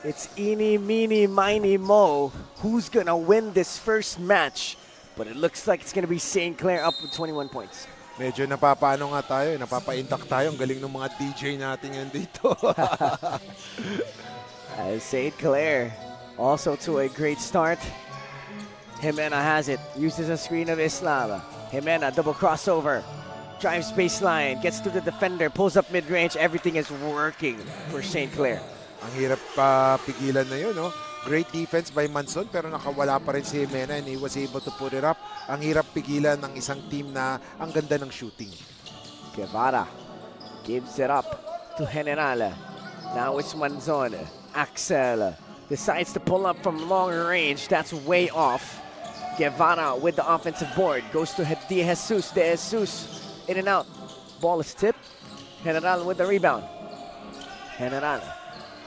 It's eeny, meeny, miny, mo. Who's gonna win this first match? But it looks like it's gonna be St. Clair up with 21 points. Medyo napapaano nga tayo, napapa-intact tayo. Ang galing ng mga DJ natin yan dito. St. Clair also to a great start. Jimena has it, uses a screen of Islam. Jimena, double crossover. Drives baseline, gets to the defender, pulls up mid-range. Everything is working for St. Clair. Ang hirap pigilan na yun, no? Great defense by Manson, pero nakawala pa rin si Jimena and he was able to put it up. Ang hirap pigilan ng isang team na ang ganda ng shooting. Guevara gives it up to General. Now it's Manzon. Axel decides to pull up from long range. That's way off. Guevara with the offensive board. Goes to De Jesus. De Jesus in and out. Ball is tipped. General with the rebound. General.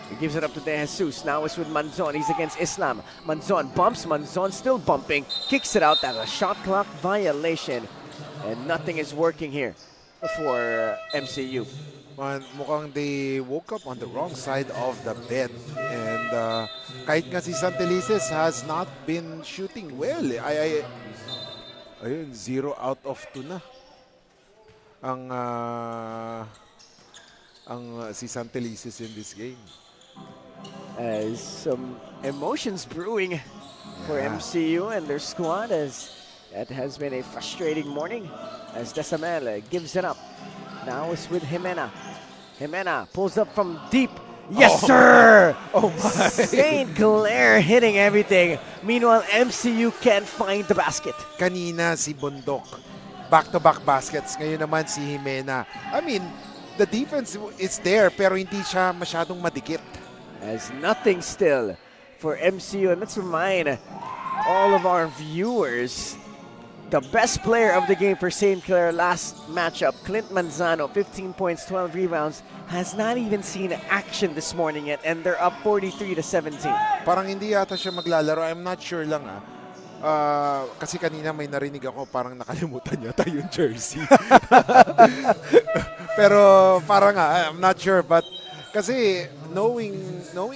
He gives it up to De Jesus. Now it's with Manzon. He's against Islam. Manzon bumps. Manzon still bumping. Kicks it out. That's a shot clock violation. And nothing is working here for MCU. Mukhang they woke up on the wrong side of the bed. And kahit nga si Santelices has not been shooting well. Ayun, 0 out of 2 na. Ang si Santelices in this game. Some emotions brewing for MCU and their squad, as that has been a frustrating morning as Desamel gives it up. Now it's with Jimena. Jimena pulls up from deep. Yes, sir! Oh my! St. Clair hitting everything. Meanwhile, MCU can't find the basket. Kanina si Bundok, back-to-back baskets. Ngayon naman si Jimena. I mean, the defense is there pero hindi siya masyadong madikit. As nothing still for MCU. And let's remind all of our viewers, the best player of the game for St. Clair last matchup, Clint Manzano, 15 points, 12 rebounds, has not even seen action this morning yet, and they're up 43-17. Parang hindi yata siya maglalaro. I'm not sure lang kasi kanina may narinig ako parang nakalimutan yata yung jersey. Pero parang I'm not sure, but kasi knowing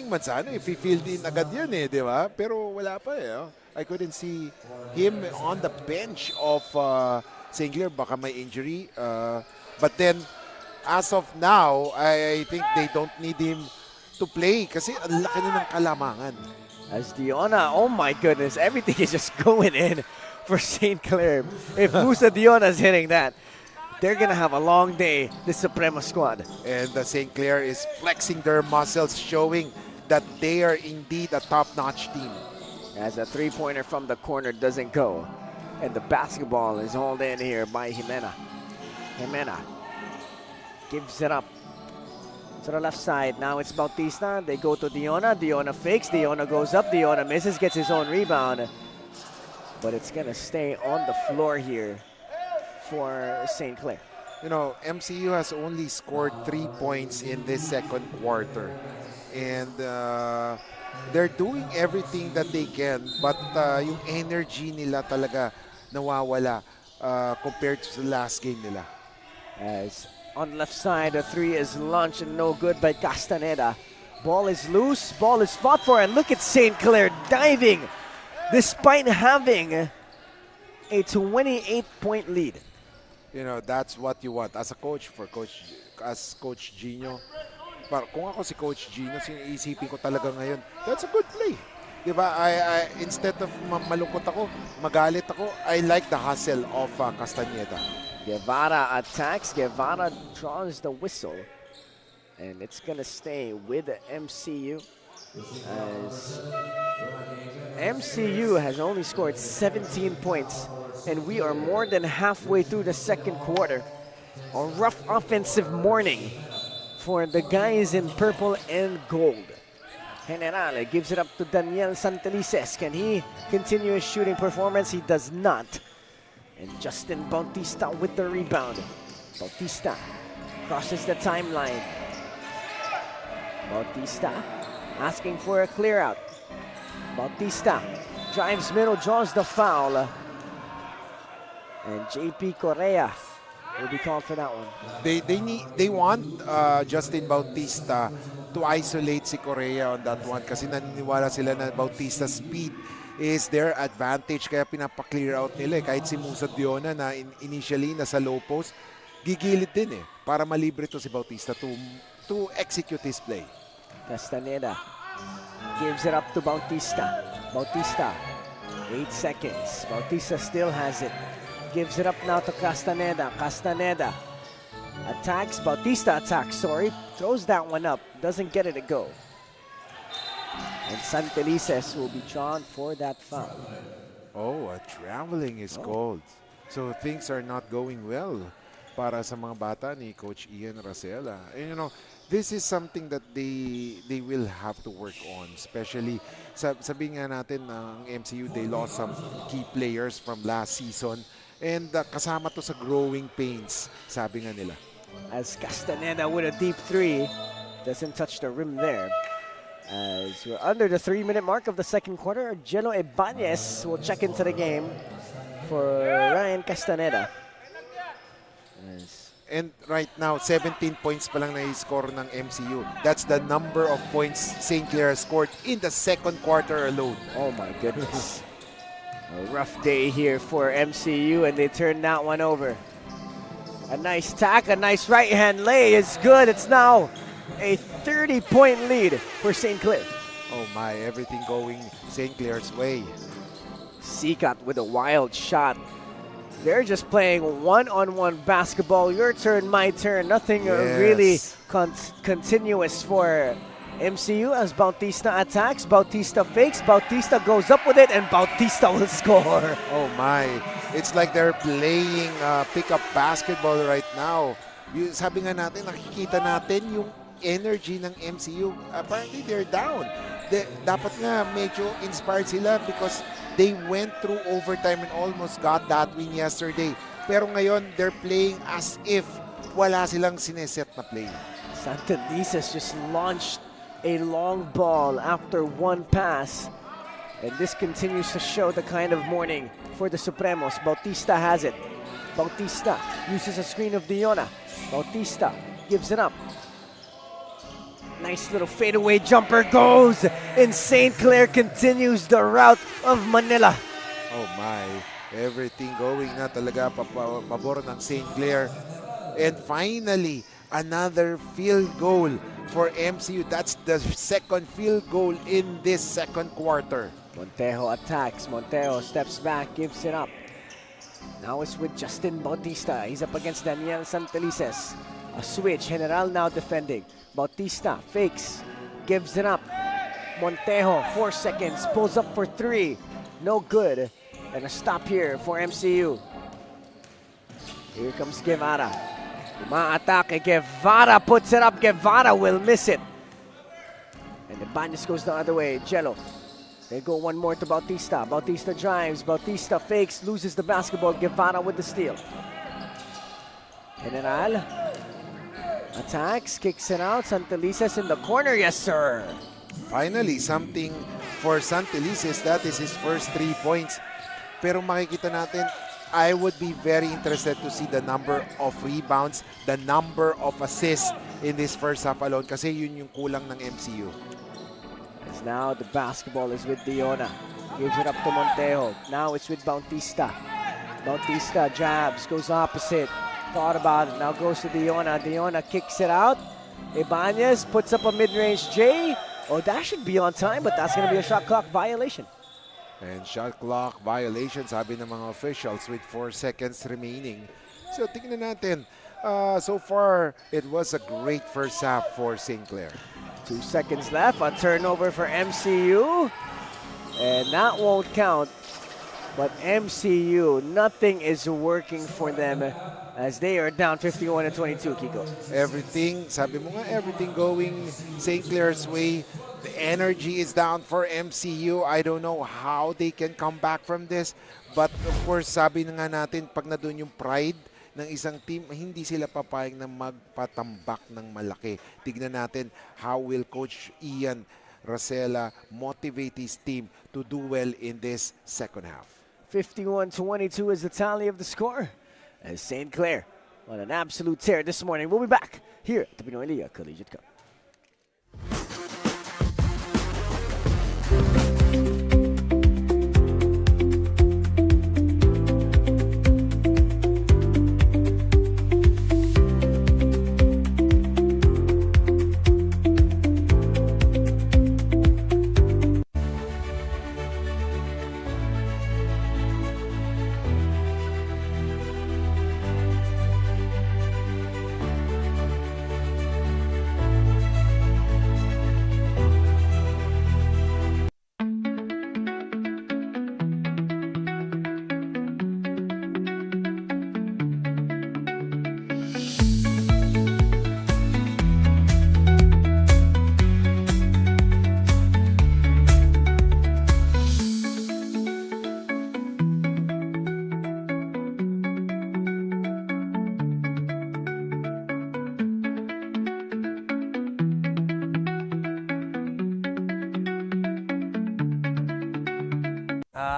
Manzano, if he filled in agad yun di ba? Pero wala pa I couldn't see him on the bench of St. Clair baka may injury. But then, as of now, I think they don't need him to play kasi ang laki na ng kalamangan. As Diona, oh my goodness, everything is just going in for St. Clair. If Musa Diona's hitting that, they're going to have a long day, the Supremo squad. And St. Clair is flexing their muscles, showing that they are indeed a top-notch team. As a three-pointer from the corner doesn't go. And the basketball is hauled in here by Jimena. Jimena gives it up to the left side. Now it's Bautista. They go to Diona. Diona fakes. Diona goes up. Diona misses, gets his own rebound. But it's going to stay on the floor here for St. Clair. You know, MCU has only scored 3 points in this second quarter. And they're doing everything that they can. But yung energy nila talaga nawawala compared to the last game nila. As on the left side, a three is launched and no good by Castaneda. Ball is loose, ball is fought for, and look at St. Clair diving despite having a 28-point lead. You know, that's what you want as a coach, as Coach Gino. Kung ako si Coach Gino, isipin ko talaga ngayon, that's a good play. Diba? I instead of malungkot ako, magalit ako, I like the hustle of Castaneda. Guevara attacks. Guevara draws the whistle. And it's going to stay with the MCU. As MCU has only scored 17 points. And we are more than halfway through the second quarter. A rough offensive morning for the guys in purple and gold. Generale gives it up to Daniel Santelices. Can he continue his shooting performance? He does not. And Justin Bautista with the rebound. Bautista crosses the timeline. Bautista asking for a clear out. Bautista drives middle, draws the foul. And JP Correa will be called for that one. They want Justin Bautista to isolate si Correa on that one kasi naniniwala sila na Bautista's speed is their advantage kaya pinapa-clear out nila eh. Kahit si Musa Diona na initially nasa low post, gigilid din eh para malibre to si Bautista to execute his play. Castaneda gives it up to Bautista. Bautista, 8 seconds. Bautista still has it. Gives it up now to Castaneda. Castaneda attacks. Bautista attacks, sorry. Throws that one up. Doesn't get it to go. And Santelices will be drawn for that foul. Oh, a traveling is called. So things are not going well para sa mga bata ni Coach Ian Racela. And you know, this is something that they will have to work on. Especially, sabi nga natin ng MCU, they lost some key players from last season. And kasama to sa growing pains, sabi nga nila. As Castaneda with a deep three. Doesn't touch the rim there. As we're under the 3-minute mark of the second quarter, Gelo Ibanez will check into the game for Ryan Castaneda. And right now, 17 points pa lang na-score ng MCU. That's the number of points St. Clair scored in the second quarter alone. Oh my goodness. A rough day here for MCU, and they turn that one over. A nice tack, a nice right-hand lay is good. It's now a 30-point lead for St. Clair. Oh my, everything going St. Clair's way. Sikat with a wild shot. They're just playing one-on-one basketball. Your turn, my turn. Nothing really continuous for MCU as Bautista attacks. Bautista fakes. Bautista goes up with it, and Bautista will score. Oh my. It's like they're playing pick-up basketball right now. Sabi nga natin, nakikita natin yung energy ng MCU. Apparently, they're down. Dapat nga medyo inspired sila because they went through overtime and almost got that win yesterday. Pero ngayon, they're playing as if wala silang sineset na play. Santelices just launched a long ball after one pass. And this continues to show the kind of morning for the Supremos. Bautista has it. Bautista uses a screen of Diona. Bautista gives it up. Nice little fadeaway jumper goes, and St. Clair continues the route of Manila. Oh my. Everything going na talaga pabor ng St. Clair. And finally, another field goal for MCU. That's the second field goal in this second quarter. Montejo attacks. Montejo steps back, gives it up. Now it's with Justin Bautista. He's up against Daniel Santelices. A switch. General now defending. Bautista fakes, gives it up. Montejo, 4 seconds, pulls up for 3. No good. And a stop here for MCU. Here comes Guevara. Umaatake. Guevara puts it up. Guevara will miss it. And the Ibanez goes the other way. Jello. They go one more to Bautista. Bautista drives. Bautista fakes, loses the basketball. Guevara with the steal. General attacks, kicks it out. Santelices in the corner. Yes, sir. Finally, something for Santelices. That is his first 3 points. Pero makikita natin, I would be very interested to see the number of rebounds, the number of assists in this first half alone kasi yun yung kulang ng MCU. As now the basketball is with Diona. Gives it up to Montejo. Now it's with Bautista. Bautista jabs, goes opposite. Thought about it, now goes to Diona. Diona kicks it out. Ibanez puts up a mid-range J. Oh, that should be on time, but that's going to be a shot clock violation. And shot clock violation, sabi ng mga officials with 4 seconds remaining. So tingnan natin. So far, it was a great first half for St. Clair. 2 seconds left, a turnover for MCU. And that won't count. But MCU, nothing is working for them as they are down 51-22, Kiko. Everything, sabi mo nga, everything going St. Clair's way. The energy is down for MCU. I don't know how they can come back from this. But of course, sabi na nga natin, pag na doon yung pride ng isang team, hindi sila papayag na magpatambak ng malaki. Tignan natin how will Coach Ian Rosella motivate his team to do well in this second half. 51-22 is the tally of the score. As St. Clair on an absolute tear this morning. We'll be back here at the Pinoyliga Collegiate Cup.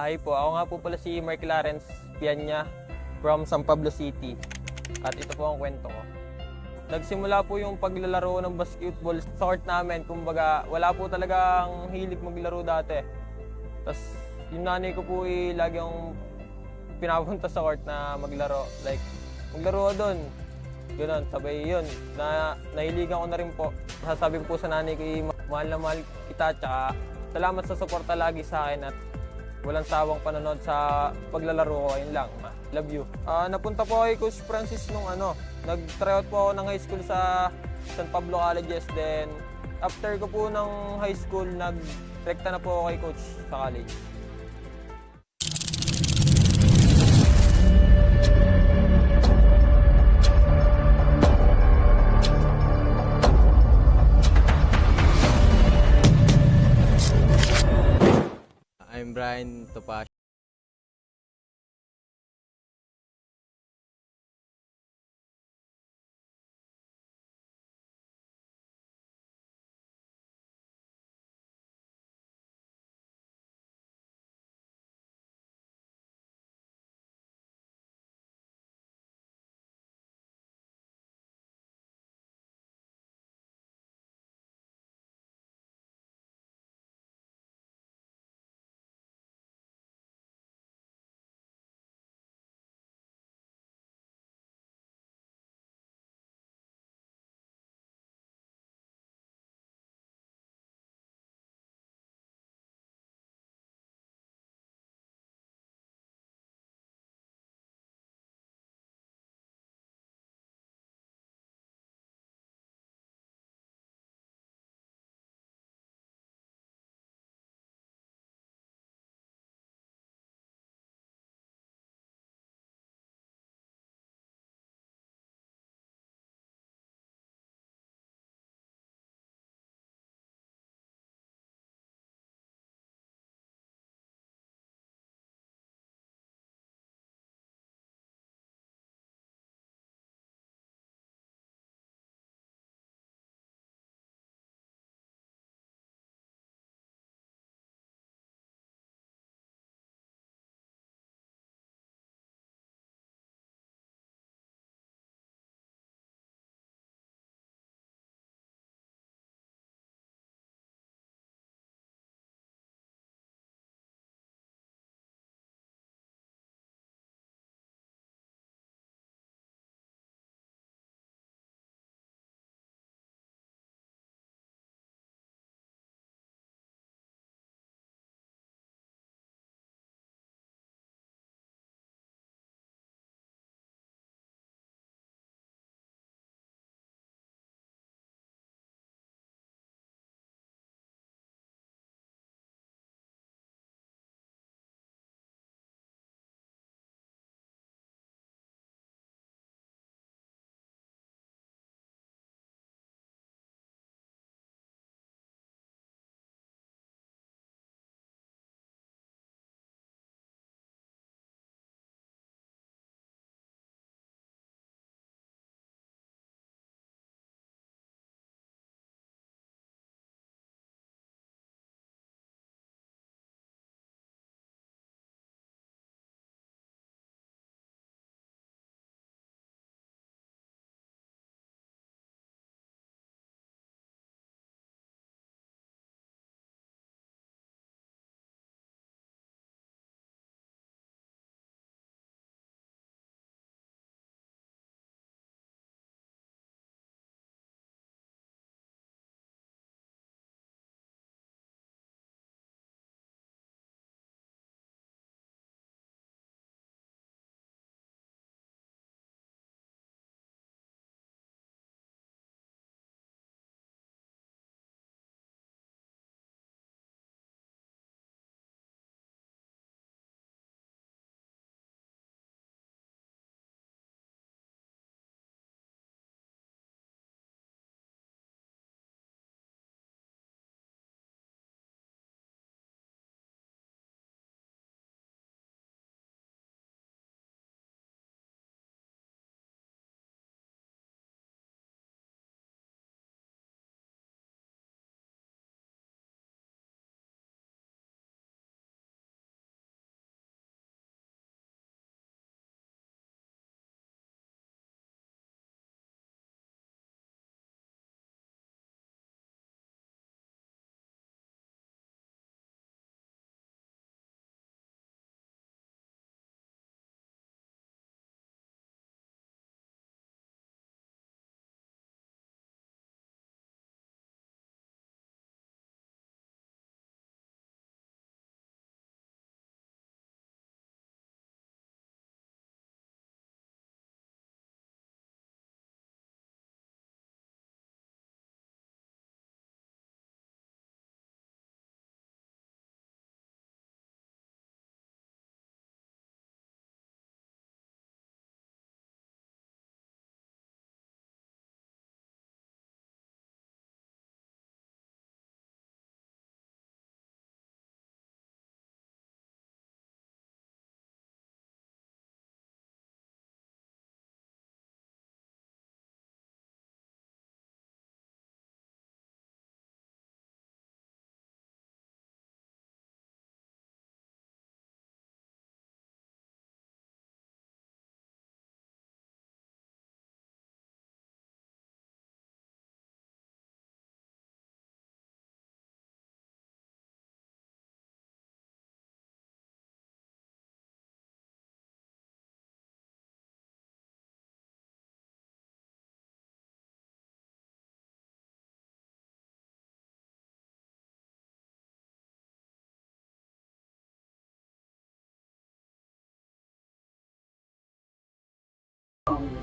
Hi po, ako nga po pala si Mark Clarence Pianya from San Pablo City. At ito po ang kwento ko. Nagsimula po yung paglalaro ng basketball sa court namin. Kumbaga, wala po talagang hilig maglaro dati. Tapos, yung nanay ko po lagi yung pinapunta sa court na maglaro. Like, maglaro doon. Ganun, sabay yun. Nahiligan ko na rin po. Sasabi ko po sa nanay ko, mahal na mahal kita. Tsaka, salamat sa suporta lagi sa akin at walang sawang panonood sa paglalaro ko. Ayun lang. Love you. Napunta po kay Coach Francis nung nag-tryout po ako ng high school sa San Pablo Collegiate. Then, after ko po ng high school, nag-rekta na po ako kay Coach sa college. I'm Brian Topacio.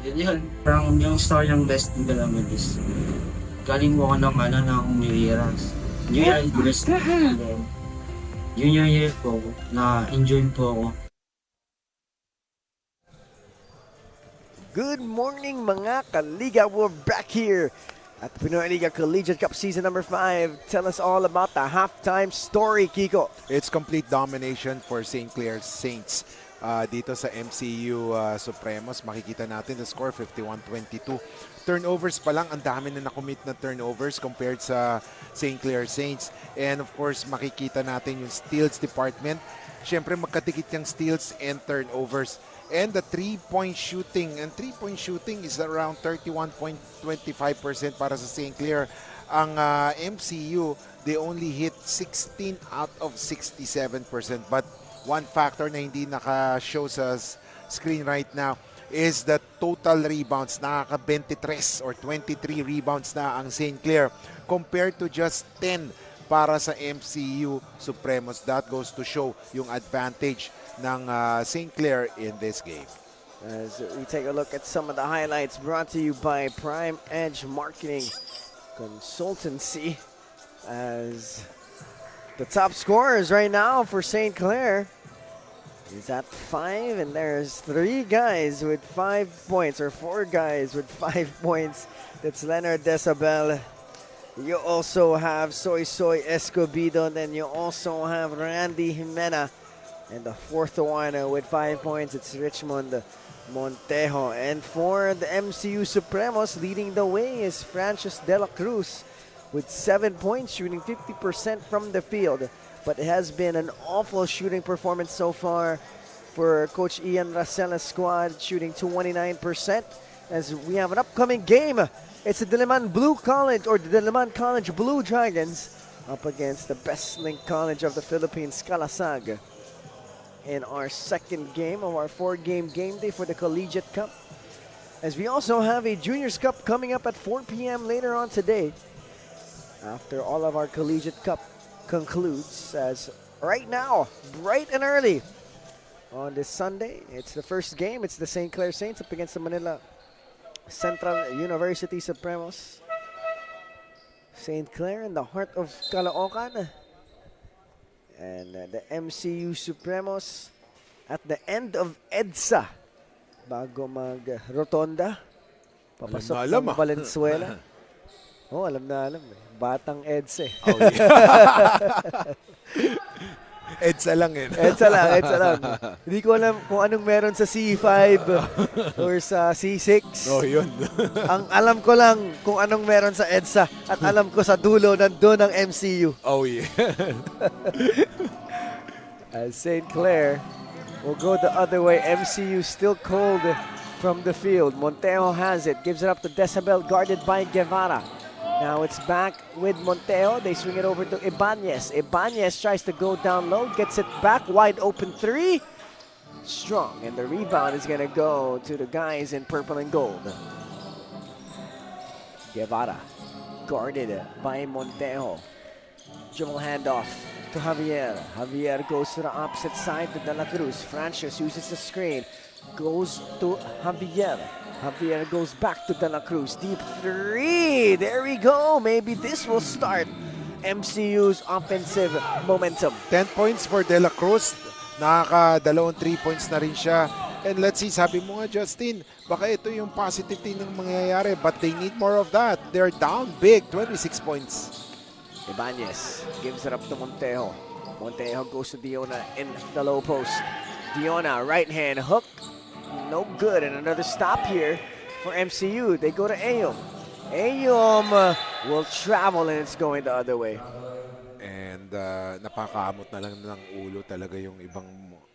Yun. Parang yung story ng best development is galing mo ako ng New Year's. New Year anniversary. And then, junior year po, na-enjoy po ako. Good morning mga kaliga. We're back here at the Pinoyliga Collegiate Cup Season number 5. Tell us all about the halftime story, Kiko. It's complete domination for St. Clair Saints. Dito sa MCU Supremos, makikita natin the score 51-22. Turnovers pa lang, ang dami na nakommit na turnovers compared sa St. Clair Saints. And of course, makikita natin yung steals department. Siyempre, magkatikit yung steals and turnovers. And the three-point shooting. And three-point shooting is around 31.25% para sa St. Clair. Ang MCU, they only hit 16 out of 67%. But one factor na hindi naka-show sa screen right now is the total rebounds. Nakaka-23 or 23 rebounds na ang St. Clair compared to just 10 para sa MCU Supremos. That goes to show yung advantage ng St. Clair in this game. As we take a look at some of the highlights brought to you by Prime Edge Marketing Consultancy, as the top scorers right now for St. Clair is at 5, and there's 3 guys with 5 points, or 4 guys with 5 points. That's Leonard Desabel. You also have Soy Escobedo, and then you also have Randy Jimena. And the fourth one with 5 points, it's Richmond Montejo. And for the MCU Supremos, leading the way is Francis De La Cruz with 7 points, shooting 50% from the field. But it has been an awful shooting performance so far for Coach Ian Racella's squad, shooting 29%. As we have an upcoming game, it's the Diliman Blue College, or the Diliman College Blue Dragons, up against the Best Link College of the Philippines, Calasag, in our second game of our 4-game game day for the Collegiate Cup. As we also have a Juniors Cup coming up at 4 p.m. later on today, after all of our Collegiate Cup concludes. As right now, bright and early on this Sunday, it's the first game. It's the St. Clair Saints up against the Manila Central University Supremos. St. Clair in the heart of Caloocan, and the MCU Supremos at the end of EDSA bago mag-rotonda papasok ng Valenzuela. Oh, alam na alam. Batang EDSA. Oh, yeah. EDSA lang eh. EDSA lang. Hindi ko alam kung anong meron sa C5 or sa C6. Oh, yun. Ang alam ko lang kung anong meron sa EDSA, at alam ko sa dulo nandun ang MCU. Oh, yeah. As St. Clair will go the other way. MCU still cold from the field. Montejo has it. Gives it up to Desabel, guarded by Guevara. Now it's back with Montejo. They swing it over to Ibanez. Ibanez tries to go down low, gets it back. Wide open 3. Strong. And the rebound is going to go to the guys in purple and gold. Guevara, guarded by Montejo. Dribble handoff to Javier. Javier goes to the opposite side to De La Cruz. Francis uses the screen. Goes to Javier. Javier goes back to De La Cruz. Deep 3. There we go. Maybe this will start MCU's offensive momentum. 10 points for De La Cruz. Nakaka-2 3 points na rin siya. And let's see, sabi mo nga, Justin, baka ito yung positive thing ng mangyayari, but they need more of that. They're down big, 26 points. Ibanez gives it up to Montejo. Montejo goes to Diona in the low post. Diona, right hand hook. No good. And another stop here for MCU. They go to Ayum. Ayum will travel, and it's going the other way. And napakaamot na lang ng ulo talaga yung ibang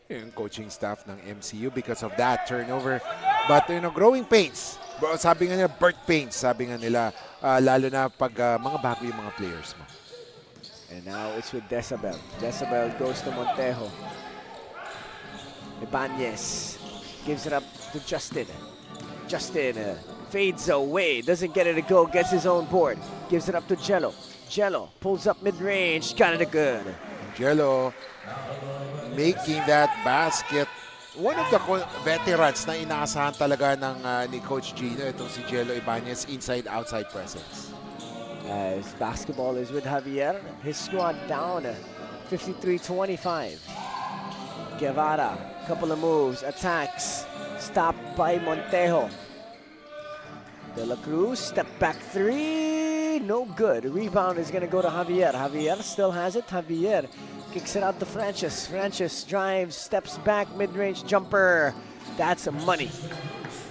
yung coaching staff ng MCU because of that turnover. But growing pains. Sabi nga nila, birth pains. Sabi nga nila, lalo na pag mga bago yung mga players mo. And now it's with Desabel. Desabel goes to Montejo. Ibanez gives it up to Justin. Justin fades away, doesn't get it to go, gets his own board. Gives it up to Jello. Jello pulls up mid-range, got it good. Jello making that basket one of the veterans na inaasahan talaga ng ni Coach Gino, itong si Jello Ibanez, inside-outside presence. As basketball is with Javier, his squad down 53-25. Guevara, couple of moves, attacks, stopped by Montejo. De La Cruz, step back three, no good. Rebound is going to go to Javier. Javier still has it. Javier kicks it out to Francis. Francis drives, steps back, mid-range jumper. That's money.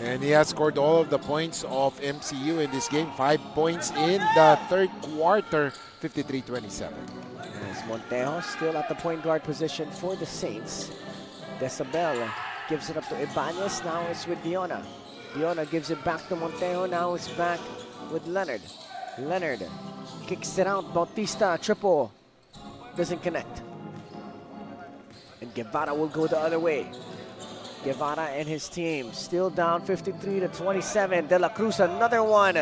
And he has scored all of the points of MCU in this game. 5 points in the third quarter, 53-27. As Montejo still at the point guard position for the Saints. Desabel gives it up to Ibanez. Now it's with Diona. Diona gives it back to Montejo. Now it's back with Leonard. Leonard kicks it out. Bautista, triple. Doesn't connect. And Guevara will go the other way. Guevara and his team still down 53-27. De La Cruz, another one.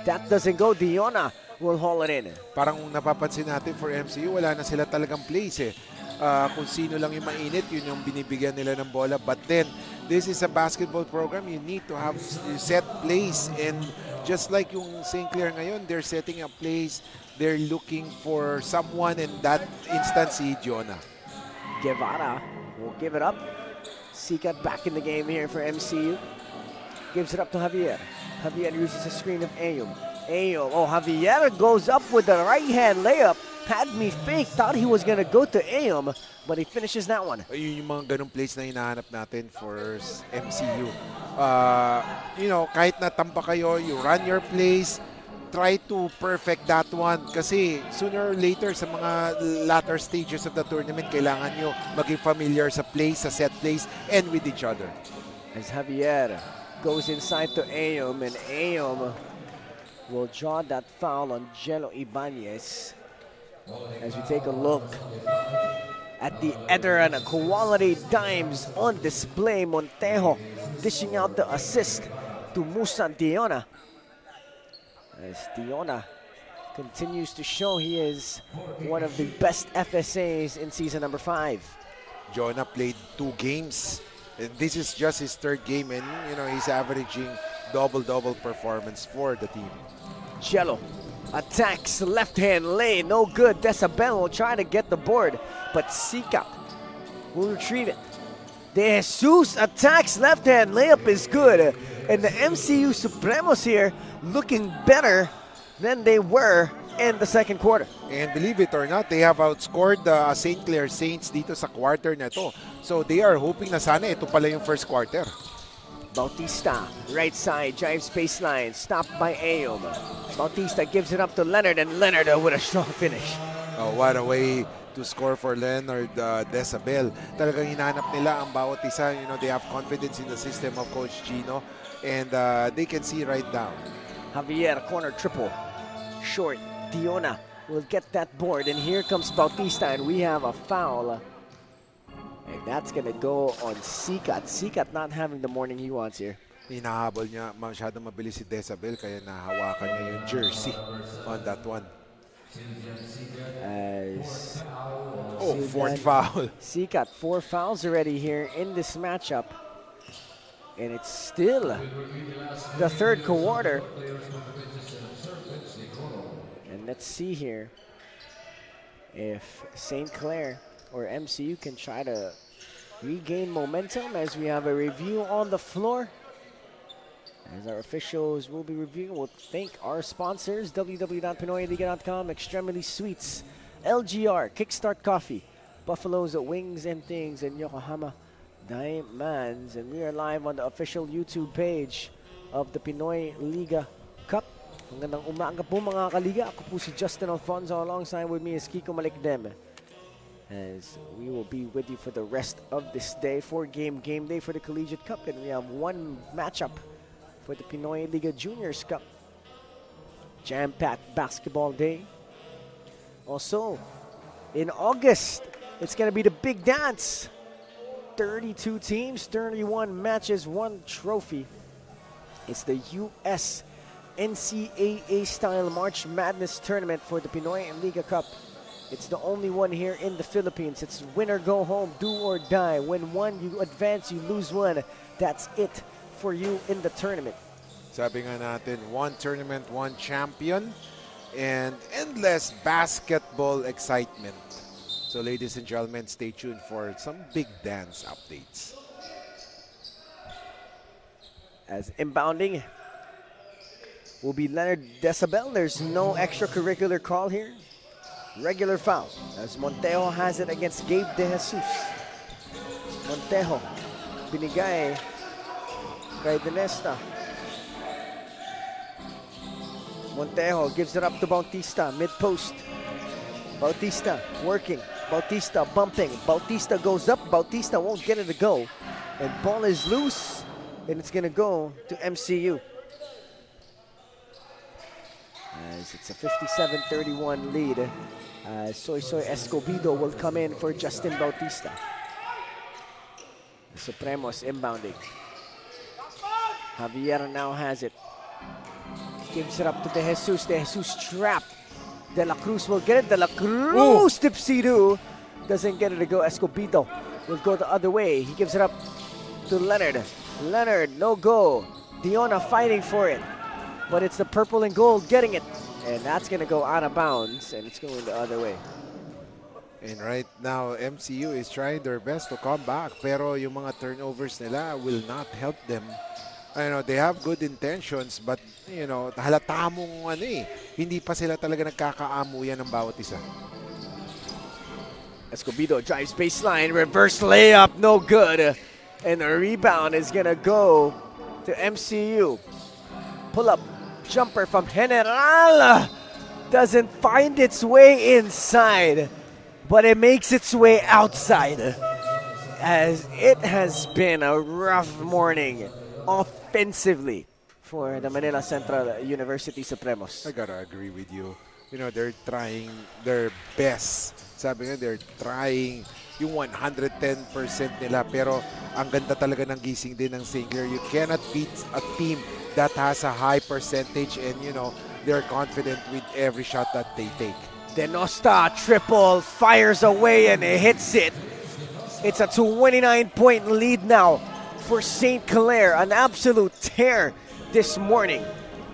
That doesn't go. Diona will haul it in. Parang napapansin natin for MCU, wala na sila talagang plays eh. Kung sino lang yung mainit, yun yung binibigyan nila ng bola. But then, this is a basketball program. You need to have set plays. And just like yung St. Clair ngayon, they're setting up plays. They're looking for someone, in that instance, si Jonah. Guevara will give it up. Sikat back in the game here for MCU. Gives it up to Javier. Javier uses a screen of Ayum. Ayum, oh, Javier goes up with the right-hand layup. Had me fake, thought he was gonna go to Ayum, but he finishes that one. Yun yung mga ganong plays na hinahanap natin for MCU. You know, kahit natampa kayo, you run your plays, try to perfect that one. Kasi sooner or later, sa mga latter stages of the tournament, kailangan nyo maging familiar sa plays, sa set plays, and with each other. As Javier goes inside to Ayum, and Ayum will draw that foul on Jello Ibanez. As we take a look at the ENDERUN quality dimes on display, Montejo dishing out the assist to Musa Diona. As Diona continues to show he is one of the best FSAs in season number 5. Jonah played 2 games. And this is just his 3rd game, and you know he's averaging double-double performance for the team. Jello attacks left hand lane, no good. Desabel will try to get the board, but Sikat will retrieve it. De Jesus attacks left hand layup is good, and the Mcu Supremos here looking better than they were in the second quarter. And believe it or not, they have outscored the St. Clair Saints dito sa quarter na to. So they are hoping na sana ito pala yung first quarter. Bautista, right side, drives baseline, stopped by Ayum. Bautista gives it up to Leonard, and Leonard with a strong finish. Oh, what a way to score for Leonard Desabel. Talagang hinahanap nila ang bawat isa. You know, they have confidence in the system of Coach Gino, and they can see right down. Javier, corner triple. Short, Diona will get that board, and here comes Bautista, and we have a foul. And that's going to go on Sikat. Sikat not having the morning he wants here. Hinahabol niya, masyadong mabilis si Desabel, kaya nahawakan niya yung jersey on that one. As oh, 4th foul. Sikat, 4 fouls already here in this matchup. And it's still the 3rd quarter. And let's see here if St. Clair or MCU can try to regain momentum as we have a review on the floor. As our officials will be reviewing, we'll thank our sponsors, www.pinoyliga.com, Extremity Sweets, LGR, Kickstart Coffee, Buffalo's Wings and Things, and Yokohama Diamonds. And we are live on the official YouTube page of the Pinoyliga Cup. Magandang umaga po mga kaliga. Ako po si Justin Alfonso. Alongside with me is Kiko Malikdem. As we will be with you for the rest of this day. 4-game game day for the Collegiate Cup. And we have 1 matchup for the Pinoyliga Juniors Cup. Jam-packed basketball day. Also, in August, it's going to be the big dance. 32 teams, 31 matches, 1 trophy. It's the U.S. NCAA-style March Madness tournament for the Pinoyliga Cup. It's the only one here in the Philippines. It's win or go home, do or die. Win one, you advance, you lose one. That's it for you in the tournament. Sabi nga natin, one tournament, one champion, and endless basketball excitement. So ladies and gentlemen, stay tuned for some big dance updates. As inbounding will be Leonard Decibel. There's no extracurricular call here. Regular foul as Montejo has it against Gabe De Jesus. Montejo binigay kay Dinesta. Montejo gives it up to Bautista, mid-post. Bautista working, Bautista bumping. Bautista goes up, Bautista won't get it to go. And ball is loose, and it's gonna go to MCU. As it's a 57-31 lead. Soy Escobedo will come in for Justin Bautista. Supremos inbounding. Javier now has it. Gives it up to De Jesus. De Jesus trapped. De La Cruz will get it. De La Cruz tipsy-do. Doesn't get it to go. Escobedo will go the other way. He gives it up to Leonard. Leonard, no go. Diona fighting for it. But it's the purple and gold getting it. And that's going to go out of bounds. And it's going the other way. And right now, MCU is trying their best to come back. Pero yung mga turnovers nila will not help them. I know they have good intentions, but you know, halata mong hindi pa sila talaga nagkakaamuyan ng bawat isa. Escobedo drives baseline, reverse layup, no good. And the rebound is gonna go to MCU. Pull up jumper from General. Doesn't find its way inside, but it makes its way outside. As it has been a rough morning offensively for the Manila Central University Supremos. I gotta agree with you. You know, they're trying their best. Sabi nga, they're trying yung 110% nila. Pero ang ganda talaga ng gising din ng St. Clair. You cannot beat a team that has a high percentage and, you know, they're confident with every shot that they take. Denosta triple, fires away and hits it. It's a 29-point lead now for St. Clair. An absolute tear this morning.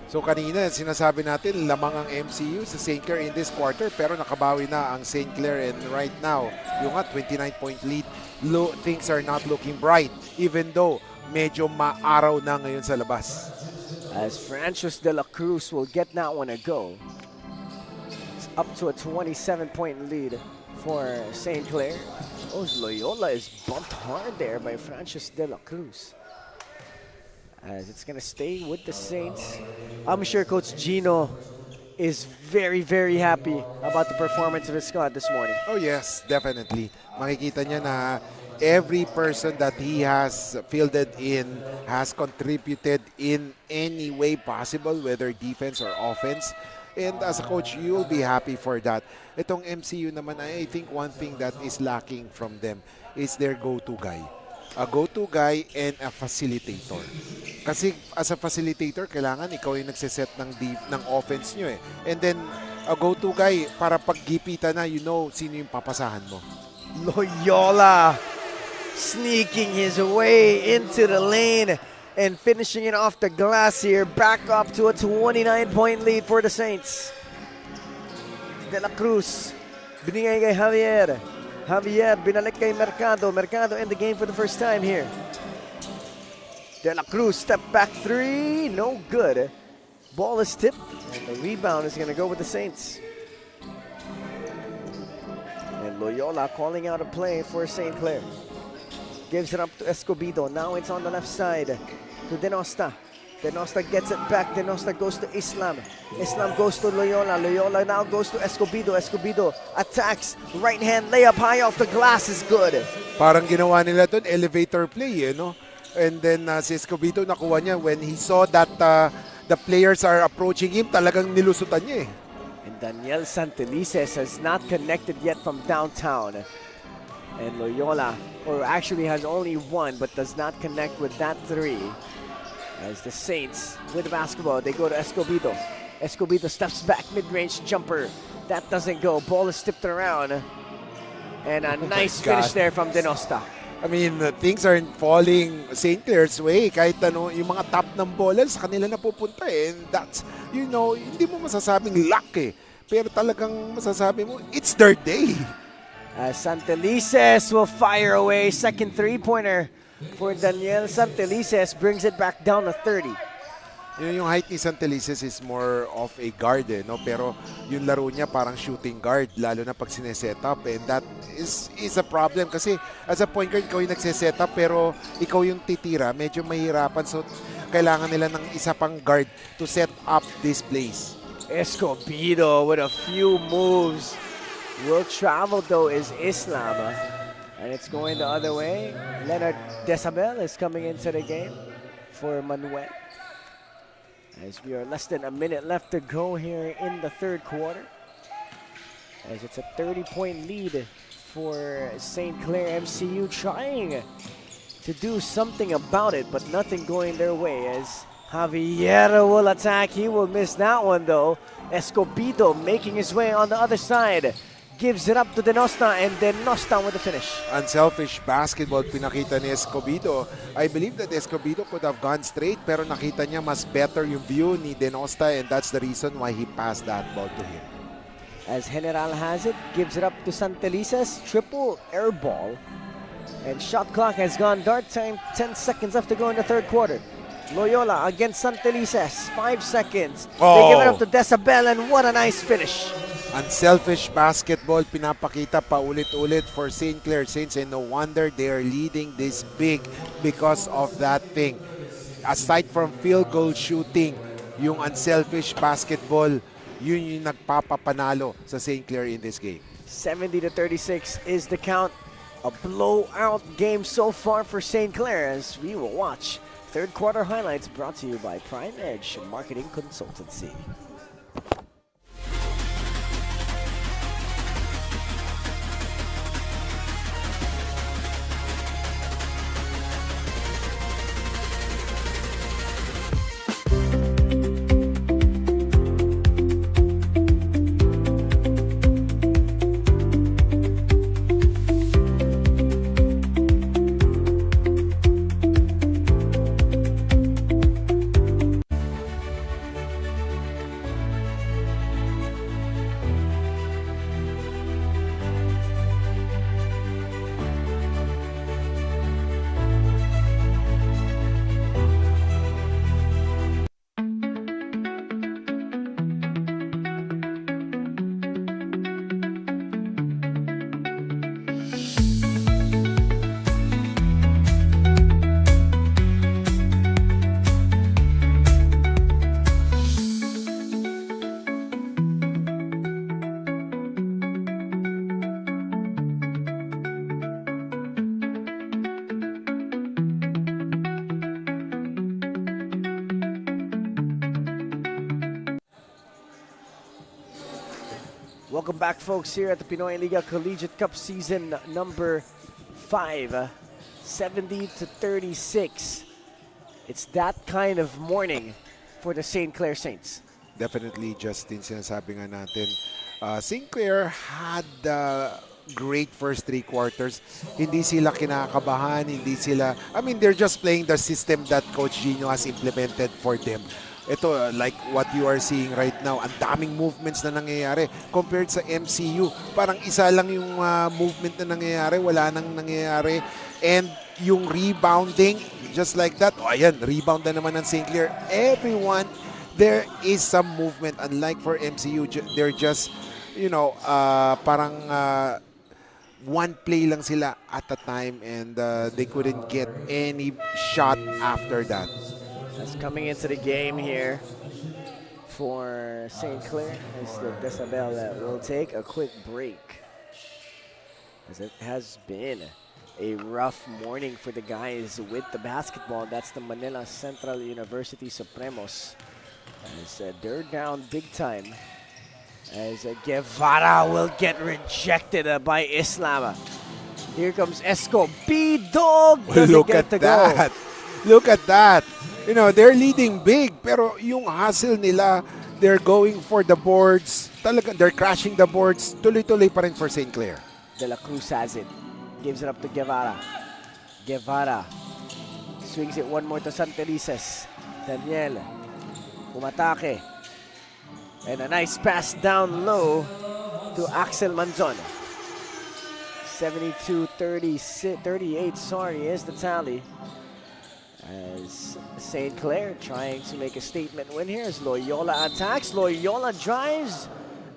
So kanina, sinasabi natin, lamang ang MCU sa St. Clair in this quarter, pero nakabawi na ang St. Clair, and right now, yung 29-point lead, things are not looking bright, even though medyo maaraw na ngayon sa labas. As Francis de la Cruz will get that one a go. It's up to a 27-point lead for St. Clair. Oh, Loyola is bumped hard there by Francis de la Cruz. As it's going to stay with the Saints. I'm sure Coach Gino is very, very happy about the performance of his squad this morning. Oh yes, definitely. Makikita niya na every person that he has fielded in has contributed in any way possible, whether defense or offense. And as a coach, you will be happy for that. Itong MCU naman, I think one thing that is lacking from them is their go-to guy. A go-to guy and a facilitator. Kasi as a facilitator, kailangan ikaw yung nagsiset ng offense nyo eh. And then, a go-to guy, para pag-gipita na, you know, sino yung papasahan mo. Loyola sneaking his way into the lane and finishing it off the glass here. Back up to a 29-point lead for the Saints. De La Cruz, binigay kay Javier. Javier, binalik kay Mercado. Mercado in the game for the first time here. De La Cruz, step back three, no good. Ball is tipped, and the rebound is going to go with the Saints. And Loyola calling out a play for St. Clair. Gives it up to Escobedo. Now it's on the left side to Denosta. Denosta gets it back. Denosta goes to Islam. Islam goes to Loyola. Loyola now goes to Escobedo. Escobedo attacks. Right hand layup high off the glass is good. Parang ginawa nila doon, elevator play, no? And then si Escobedo nakuha niya when he saw that the players are approaching him, talagang nilusutan niya eh. And Daniel Santelices has not connected yet from downtown. And Loyola, or actually has only one, but does not connect with that three. As the Saints with the basketball, they go to Escobedo. Escobedo steps back, mid-range jumper. That doesn't go. Ball is tipped around. And a nice God. finish there from Denosta. I mean, things aren't falling St. Clair's way. Kahit ano, yung mga top ng bola sa kanila napupunta eh. And that's, you know, hindi mo masasabing luck eh. Pero talagang masasabi mo, it's their day. Santelices will fire away. Second three-pointer for Daniel Santelices. Brings it back down to 30. Yung height ni Santelices is more of a guard eh, no? Pero yung laro niya parang shooting guard, lalo na pag sineset up. And that is a problem kasi as a point guard, ikaw yung nagsiset up pero ikaw yung titira. Medyo mahirapan. So, kailangan nila ng isa pang guard to set up this place. Escobedo with a few moves. Will travel though is Islam. And it's going the other way. Leonard Desabel is coming into the game for Manuel. As we are less than a minute left to go here in the third quarter. As it's a 30-point lead for St. Clair MCU, trying to do something about it, but nothing going their way. As Javier will attack, he will miss that one though. Escobedo making his way on the other side. Gives it up to Denosta, and Denosta with the finish. Unselfish basketball pinakita ni Escobedo. I believe that Escobedo could have gone straight pero nakita niya mas better yung view ni Denosta and that's the reason why he passed that ball to him. As General has it, gives it up to Santelices, triple air ball. And shot clock has gone dart time, 10 seconds left to go in the third quarter. Loyola against Santelices, 5 seconds. They give it up to Desabel, and what a nice finish. Unselfish basketball pinapakita paulit-ulit for St. Clair Saints and no wonder they are leading this big because of that thing. Aside from field goal shooting, yung unselfish basketball, yun yung nagpapapanalo sa St. Clair in this game. 70-36 is the count. A blowout game so far for St. Clair as we will watch third quarter highlights brought to you by Prime Edge Marketing Consultancy. Welcome back, folks, here at the Pinoyliga Collegiate Cup season number 5, 70-36. It's that kind of morning for the St. Clair Saints. Definitely, Justin, sinasabi nga natin, St. Clair had great first 3 quarters. Hindi sila kinakabahan, hindi sila, I mean, they're just playing the system that Coach Gino has implemented for them. Ito, like what you are seeing right now, ang daming movements na nangyayari compared sa MCU. Parang isa lang yung movement na nangyayari, wala nang nangyayari. And yung rebounding, just like that, oh, ayan, rebound na naman ng St. Clair. Everyone, there is some movement. Unlike for MCU, they're just, you know, parang one play lang sila at a time and they couldn't get any shot after that. That's coming into the game here for St. Clair as the Decibel will take a quick break. As it has been a rough morning for the guys with the basketball. That's the Manila Central University Supremos. As they're down big time. As Guevara will get rejected by Islam. Here comes Escobedo. Look at that. Look at that. You know, they're leading big, pero yung hustle nila, They're going for the boards. Talagang they're crashing the boards. Tuloy-tuloy pa rin for St. Clair. De La Cruz has it. Gives it up to Guevara. Guevara swings it one more to Santelices. Daniel umatake. And a nice pass down low to Axel Manzon. 72-38, sorry, is the tally. As St. Clair trying to make a statement win here as Loyola attacks. Loyola drives.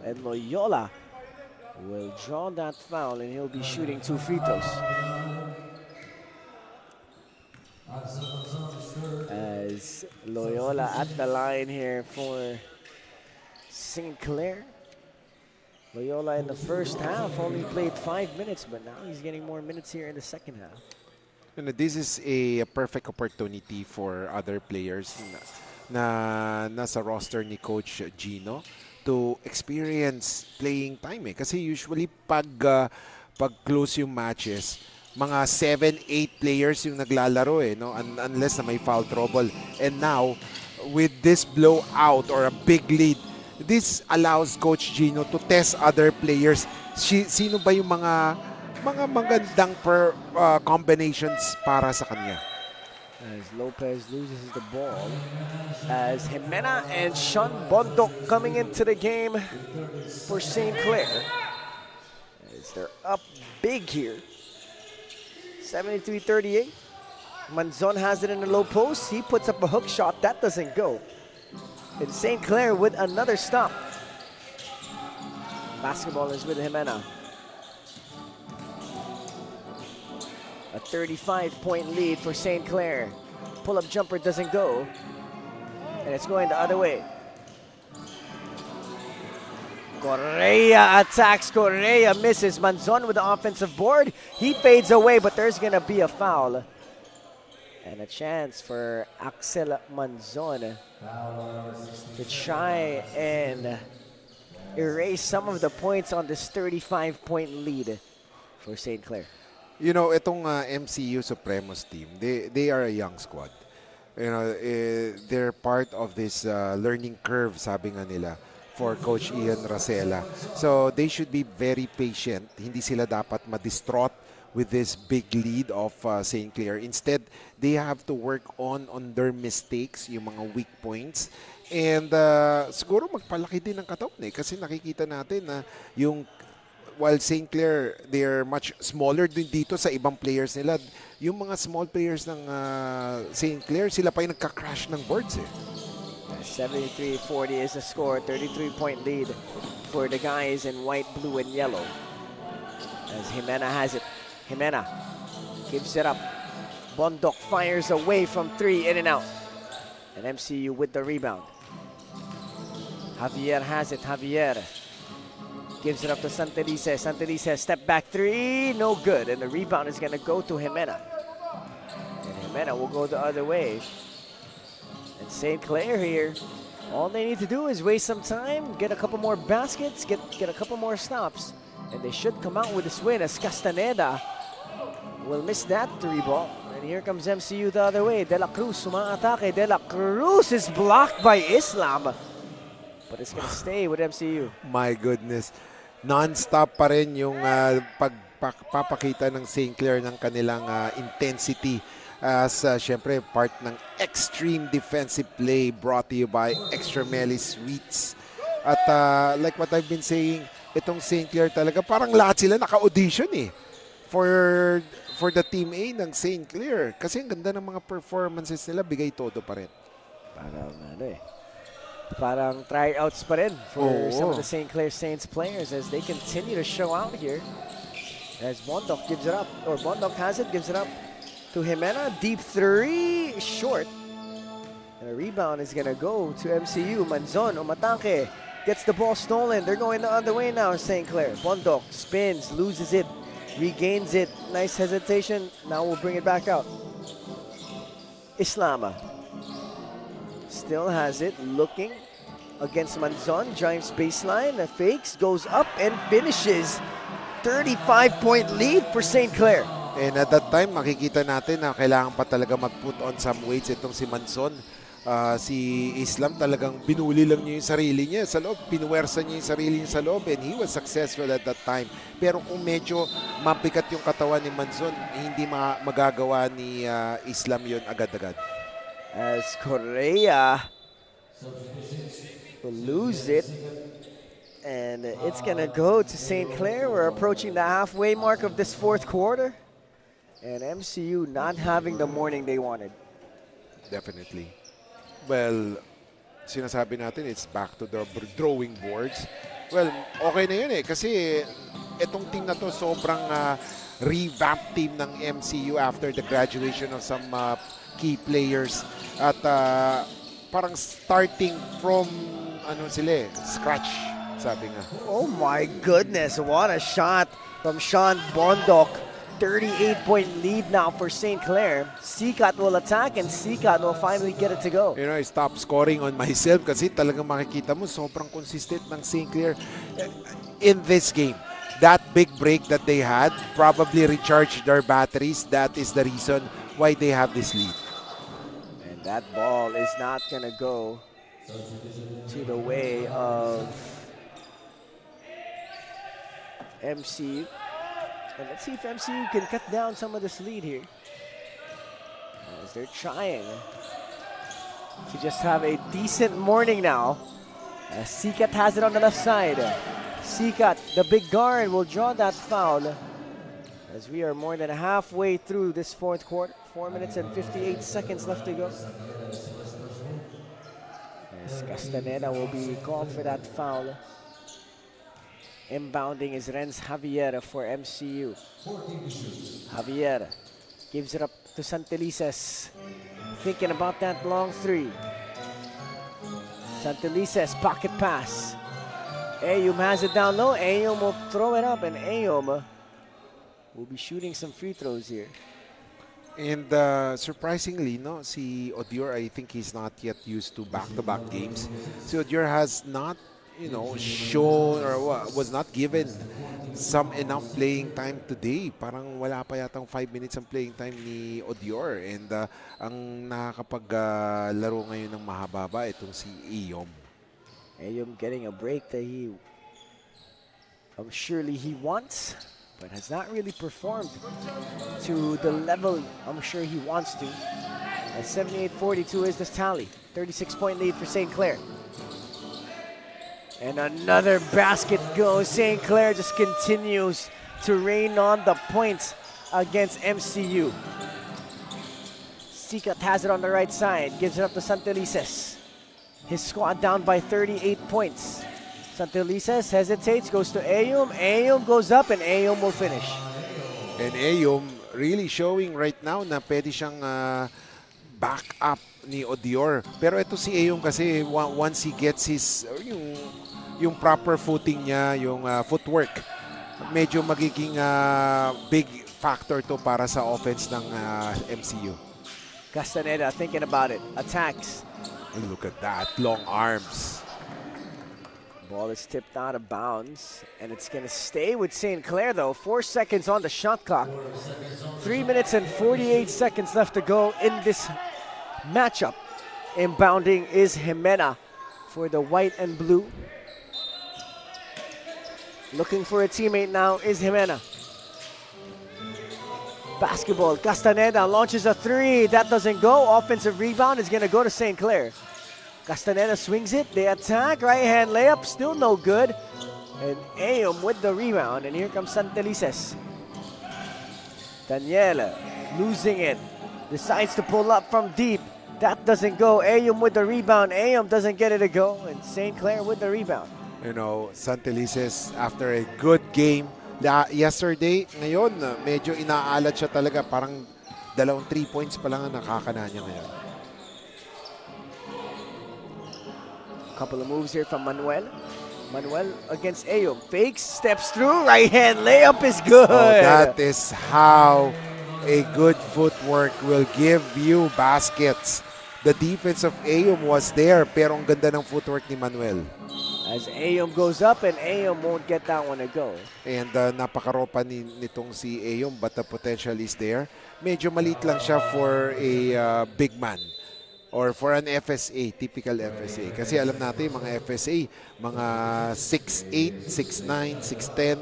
And Loyola will draw that foul and he'll be shooting 2 free throws. As Loyola at the line here for St. Clair. Loyola in the first half only played 5 minutes, but now he's getting more minutes here in the second half. And this is a perfect opportunity for other players na nasa roster ni Coach Gino to experience playing time Kasi usually pag close yung matches, mga 7-8 players yung naglalaro no? Unless na may foul trouble. And now, with this blowout or a big lead, this allows Coach Gino to test other players. Sino ba yung mga magandang combinations para sa kanya? As Lopez loses the ball, as Jimena and Sean Bondok coming into the game for St. Clair. As they're up big here. 73-38. Manzon has it in the low post. He puts up a hook shot. That doesn't go. And St. Clair with another stop. Basketball is with Jimena. A 35-point lead for St. Clair. Pull-up jumper doesn't go. And it's going the other way. Correa attacks. Correa misses. Manzon with the offensive board. He fades away, but there's going to be a foul. And a chance for Axel Manzon to try and erase some of the points on this 35-point lead for St. Clair. You know, itong MCU Supremos team, they are a young squad. You know, they're part of this learning curve, sabi nga nila, for Coach Ian Rosella. So they should be very patient. Hindi sila dapat ma-distraught with this big lead of St. Clair. Instead, they have to work on their mistakes, yung mga weak points. And siguro magpalaki din ng katawan kasi nakikita natin na yung while St. Clair, they're much smaller din dito sa ibang players nila. Yung mga small players ng St. Clair, sila pa yung nagka-crash ng boards 73-40 is the score. 33-point lead for the guys in white, blue, and yellow. As Jimena has it. Jimena gives it up. Bondok fires away from 3, in and out. And MCU with the rebound. Javier has it. Javier gives it up to Santelices. Santelices, step back 3, no good. And the rebound is going to go to Jimena. And Jimena will go the other way. And St. Clair here, all they need to do is waste some time, get a couple more baskets, get a couple more stops. And they should come out with this win as Castaneda will miss that 3 ball. And here comes MCU the other way. De La Cruz, sumaatake. De La Cruz is blocked by Islam. But it's going to stay with MCU. My goodness. Non-stop pa rin yung pagpapakita ng St. Clair ng kanilang intensity as syempre part ng extreme defensive play brought to you by Extra Melly Sweets. At like what I've been saying, itong St. Clair talaga parang lahat sila naka-audition for the Team A ng St. Clair. Kasi ang ganda ng mga performances nila, bigay todo pa rin. Parang tryouts pa rin for some of the St. Clair Saints players as they continue to show out here. As Bondok gives it up, or Bondok has it, gives it up to Jimena. Deep 3, short. And a rebound is going to go to MCU. Manzon, umatake, gets the ball stolen. They're going the other way now, St. Clair. Bondok spins, loses it, regains it. Nice hesitation. Now we'll bring it back out. Islama still has it, looking against Manzon, drives baseline, fakes, goes up and finishes. 35-point lead for St. Clair. And at that time, makikita natin na kailangan pa talaga mag-put on some weights itong si Manzon Si Islam talagang binuli lang niya yung sarili niya sa loob. Pinuwersa niya yung sarili niya sa loob and he was successful at that time. Pero kung medyo mabigat yung katawan ni Manzon, hindi magagawa ni Islam yun agad-agad. As Correa will lose it. And it's going to go to St. Clair. We're approaching the halfway mark of this fourth quarter. And MCU not having the morning they wanted. Definitely. Well, sinasabi natin it's back to the drawing boards. Well, okay na yun eh. Kasi itong team na to sobrang revamped team ng MCU after the graduation of some key players. At parang starting from scratch. Sabi nga. Oh my goodness, what a shot from Sean Bondok. 38-point lead now for St. Clair. Sikat will attack and Sikat will finally get it to go. You know, I stopped scoring on myself kasi talagang makikita mo sobrang consistent ng St. Clair in this game. That big break that they had probably recharged their batteries. That is the reason why they have this lead. And that ball is not going to go to the way of MCU. And let's see if MCU can cut down some of this lead here. As they're trying to just have a decent morning now. As Sikat has it on the left side. Sikat, the big guard, will draw that foul. As we are more than halfway through this fourth quarter. 4 minutes and 58 seconds left to go. As Castaneda will be called for that foul. Inbounding is Renz Javier for MCU. Javier gives it up to Santelices. Thinking about that long three. Santelices, pocket pass. Ayum has it down low. Ayum will throw it up, and Ayum will be shooting some free throws here. And surprisingly, no, si Odior, I think he's not yet used to back-to-back games. Si Odior has not shown or was not given some enough playing time today. Parang wala pa yatang 5 minutes ang playing time ni Odior. And ang nakakapaglaro ngayon ng mahaba itong si Ayum. Ayum getting a break that surely he wants, but has not really performed to the level I'm sure he wants to. At 78-42 is this tally. 36-point lead for St. Clair. And another basket goes. St. Clair just continues to rain on the points against MCU. Sikat has it on the right side. Gives it up to Santelices. His squad down by 38 points. Santelices hesitates, goes to Ayum. Ayum goes up and Ayum will finish. And Ayum really showing right now na pwede siyang back up ni Odior. Pero ito si Ayum kasi once he gets his yung proper footing niya, yung footwork, medyo magiging big factor to para sa offense ng MCU. Castaneda thinking about it. Attacks. And look at that, long arms. Ball is tipped out of bounds, and it's going to stay with St. Clair, though. 4 seconds on the shot clock. 3 minutes and 48 seconds left to go in this matchup. Inbounding is Jimena for the white and blue. Looking for a teammate now is Jimena. Basketball, Castaneda launches a three. That doesn't go. Offensive rebound is going to go to St. Clair. Castaneda swings it. They attack. Right hand layup. Still no good. And Ayum with the rebound. And here comes Santelices. Daniela losing it. Decides to pull up from deep. That doesn't go. Ayum with the rebound. Ayum doesn't get it to go. And St. Clair with the rebound. Santelices after a good game yesterday, ngayon medyo inaalat siya talaga. Parang 2 3 points pa lang ang nakakana niya ngayon. Couple of moves here from Manuel. Manuel against Ayum. Fakes, steps through, right hand layup is good. Oh, that is how a good footwork will give you baskets. The defense of Ayum was there, pero ang ganda ng footwork ni Manuel. As Ayum goes up and Ayum won't get that one to go. And napakaropa nitong si Ayum, but the potential is there. Medyo maliit lang siya for a big man. or for an FSA, typical FSA. Kasi alam natin, yung mga FSA, mga 6'8", 6'9", 6'10".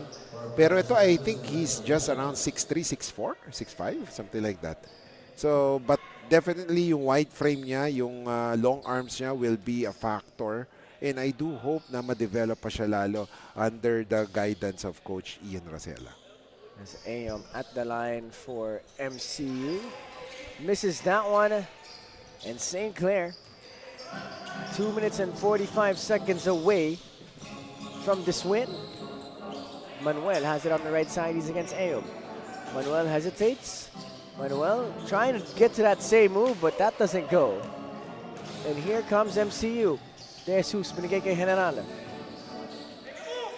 Pero ito, I think he's just around 6'3", 6'4", 6'5", something like that. So, but definitely yung wide frame niya, yung long arms niya will be a factor. And I do hope na ma-develop pa siya lalo under the guidance of Coach Ian Rosella. As Ayum at the line for MCU. Misses that one. And St. Clair, 2 minutes and 45 seconds away from this win. Manuel has it on the right side. He's against Ayum. Manuel hesitates. Manuel trying to get to that same move, but that doesn't go. And here comes MCU. De Jesus, binigay kay General.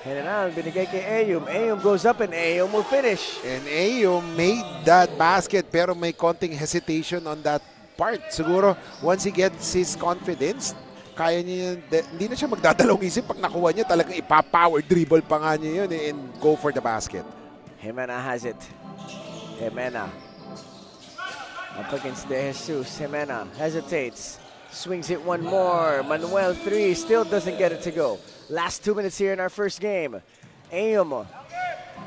General, binigay kay Ayum. Ayum goes up and Ayum will finish. And Ayum made that basket pero may konting hesitation on that part. Siguro, once he gets his confidence, kaya niya yun, hindi na siya magdadalawang isip. Pag nakuha niya, talagang ipa-power dribble pa nga niya yun and go for the basket. Jimena has it. Jimena up against De Jesus. Jimena hesitates. Swings it one more. Manuel 3 still doesn't get it to go. Last 2 minutes here in our first game. Ayum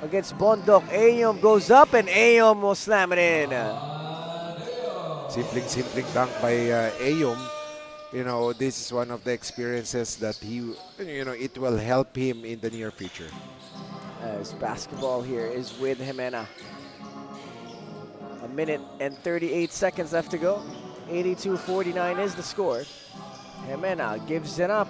against Bondok. Ayum goes up and Ayum will slam it in. Simpleng dunk by Ayum. You know, this is one of the experiences that it will help him in the near future. As basketball here is with Jimena. 1 minute and 38 seconds left to go. 82-49 is the score. Jimena gives it up.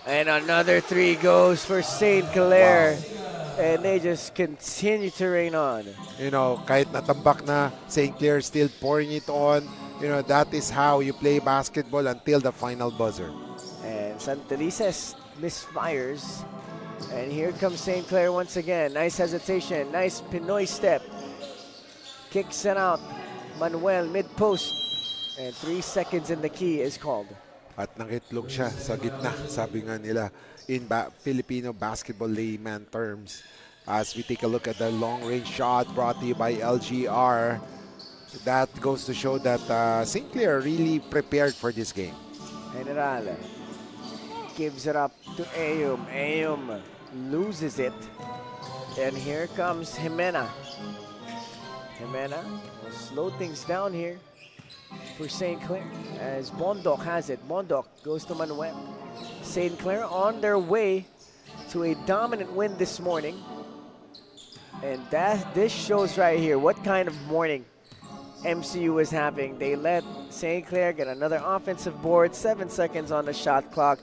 And another 3 goes for St. Clair. Wow. And they just continue to rain on. You know, kahit natambak na, St. Clair still pouring it on. You know, that is how you play basketball until the final buzzer. And Santelices misfires. And here comes St. Clair once again. Nice hesitation. Nice Pinoy step. Kicks it out. Manuel mid-post. And 3 seconds in the key is called. At nangitlog siya sa gitna, sabi nga nila in Filipino basketball layman terms. As we take a look at the long-range shot brought to you by LGR, that goes to show that St. Clair really prepared for this game. General gives it up to Ayum. Ayum loses it. And here comes Jimena. Jimena will slow things down here for St. Clair as Bondok has it. Bondok goes to Manuel. St. Clair on their way to a dominant win this morning. And this shows right here what kind of morning MCU is having. They let St. Clair get another offensive board, 7 seconds on the shot clock.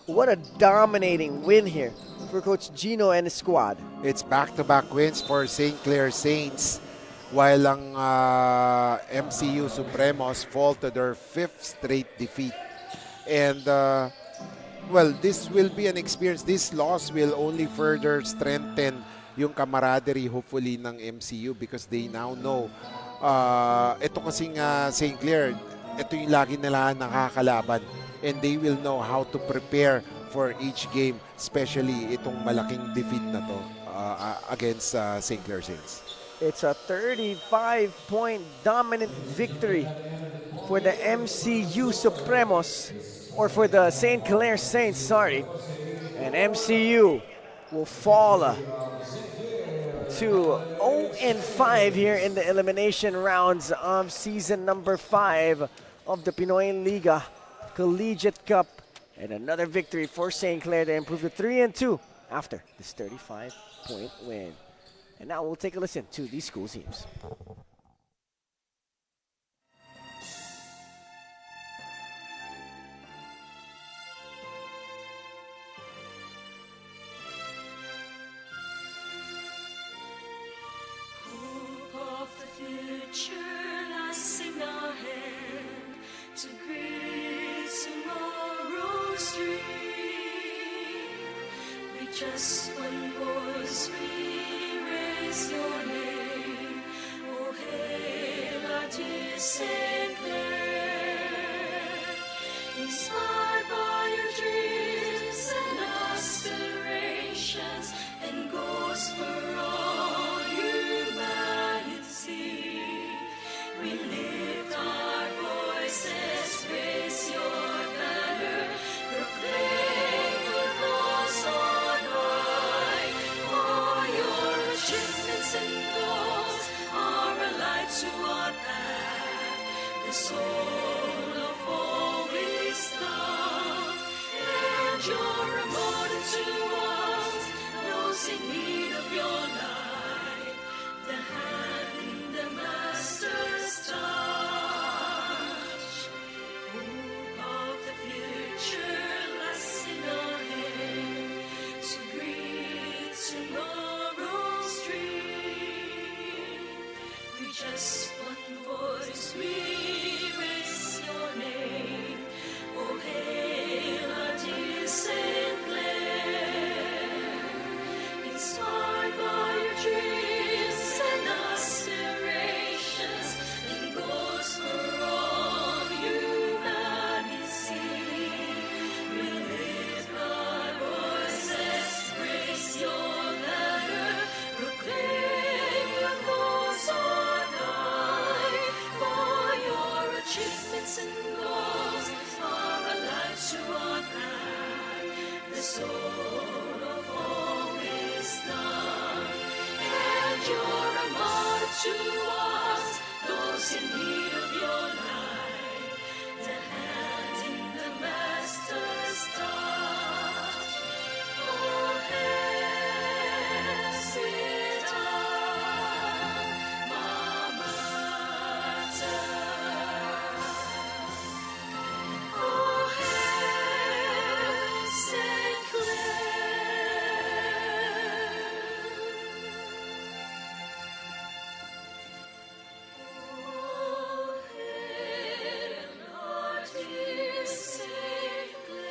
What a dominating win here for Coach Gino and his squad. It's back-to-back wins for St. Clair Saints, while ang MCU Supremos fall to their 5th straight defeat. And well, this will be an experience. This loss will only further strengthen yung camaraderie hopefully ng MCU because they now know ito kasing St. Clair, ito yung lagi nila nakakalaban and they will know how to prepare for each game, especially itong malaking defeat na to against St. Clair Saints. It's a 35-point dominant victory for the MCU Supremos, or for the St. Clair Saints, sorry. And MCU will fall to 0-5 here in the elimination rounds of season number 5 of the Pinoyliga Collegiate Cup. And another victory for St. Clair to improve to 3-2 after this 35-point win. And now we'll take a listen to these school teams. Hope of the future lies in our hand to greet tomorrow's dream. With just one voice we raise your name. Oh, hail our dear St. Clair. Inspired by your dreams and aspirations and goals for all humanity, we lift our voices. And you're a more than two arms, those in need of your light, the hand in the master's touch. Hope of the future lies in our hand to greet tomorrow's dream. We just one voice, we raise your name. Oh, hail our dear St. Clare, inspired by your dreams and aspirations, and goals for all humanity. We lift our voices, praise your ladder, proclaim your cause on high. For your achievements and goals are a light to our path, the soul of all wisdom. And you're a mother to us, those in need of your light, the hand in the master's touch. Oh, Hesita, Mama. Oh, hail St. Clare. Oh, hail our dear St. Clare.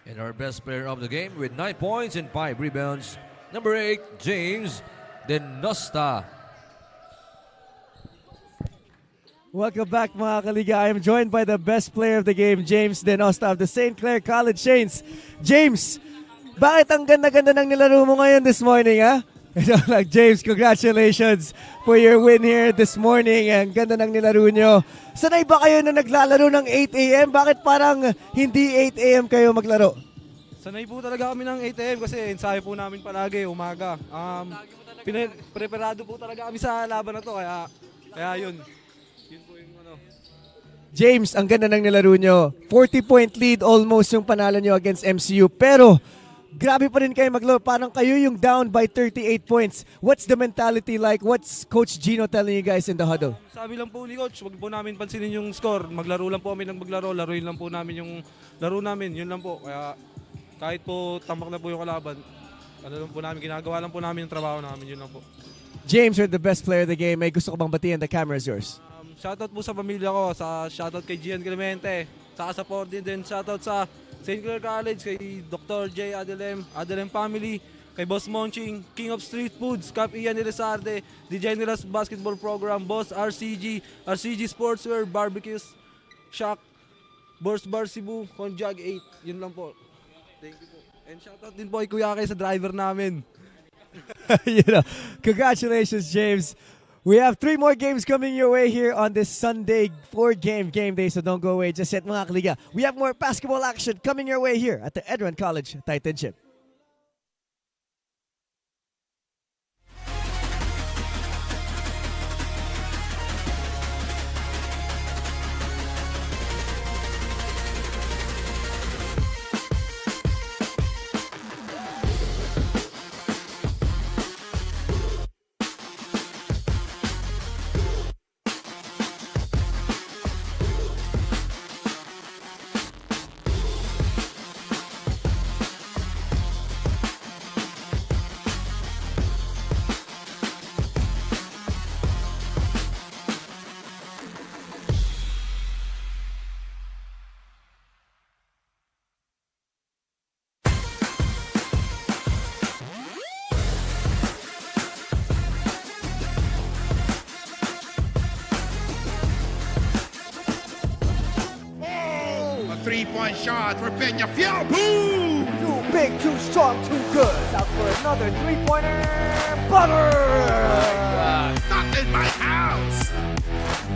And our best player of the game with 9 points and 5 rebounds, number 8, James Denosta. Welcome back mga kaliga. I am joined by the best player of the game, James Denosta of the St. Clair College Saints. James, bakit ang ganda-ganda ng nilaro mo ngayon this morning, ha? Like, James, congratulations for your win here this morning. Ang ganda ng nilaro nyo. Sanay ba kayo na naglalaro ng 8 a.m.? Bakit parang hindi 8 a.m. kayo maglaro? Sanay po talaga kami ng 8 a.m. kasi ensayo po namin palagi, umaga. Preparado po talaga kami sa laban na to, kaya yun. Yun po yung ano. James, ang ganda ng nilaro nyo. 40-point lead almost yung panalo nyo against MCU. Pero, grabe pa rin kayo maglaro. Parang kayo yung down by 38 points. What's the mentality like? What's Coach Gino telling you guys in the huddle? Sabi lang po ni Coach, wag po namin pansinin yung score. Maglaro lang po kami ng maglaro. Laruin lang po namin yung laro namin. Yun lang po. Kaya kahit po tamak na po yung kalaban, ano lang po namin, ginagawa lang po namin yung trabaho namin. Yun lang po. James, you're the best player of the game. May gusto ko bang batiin? The camera is yours. Shoutout po sa pamilya ko. Shoutout kay Gian Clemente. Saka sa Pordin din. Shoutout sa St. Clair College, kay Dr. J. Adelem family, kay Boss Monching, King of Street Foods, Cap Ian Irizarde, The Generous Basketball Program, Boss RCG, RCG Sportswear, Barbecues, Shack, Burst Bar Cebu, Konjag 8. Yun lang po. Thank you po. And shoutout din po kay Kuya Kay sa driver namin. Congratulations, James. We have 3 more games coming your way here on this Sunday 4-game game day, so don't go away just yet, mga kaliga. We have more basketball action coming your way here at the ENDERUN College Titanship. A three-point shot for Peñafiel. Boom! Too big, too strong, too good. Out for another 3-pointer. Butter!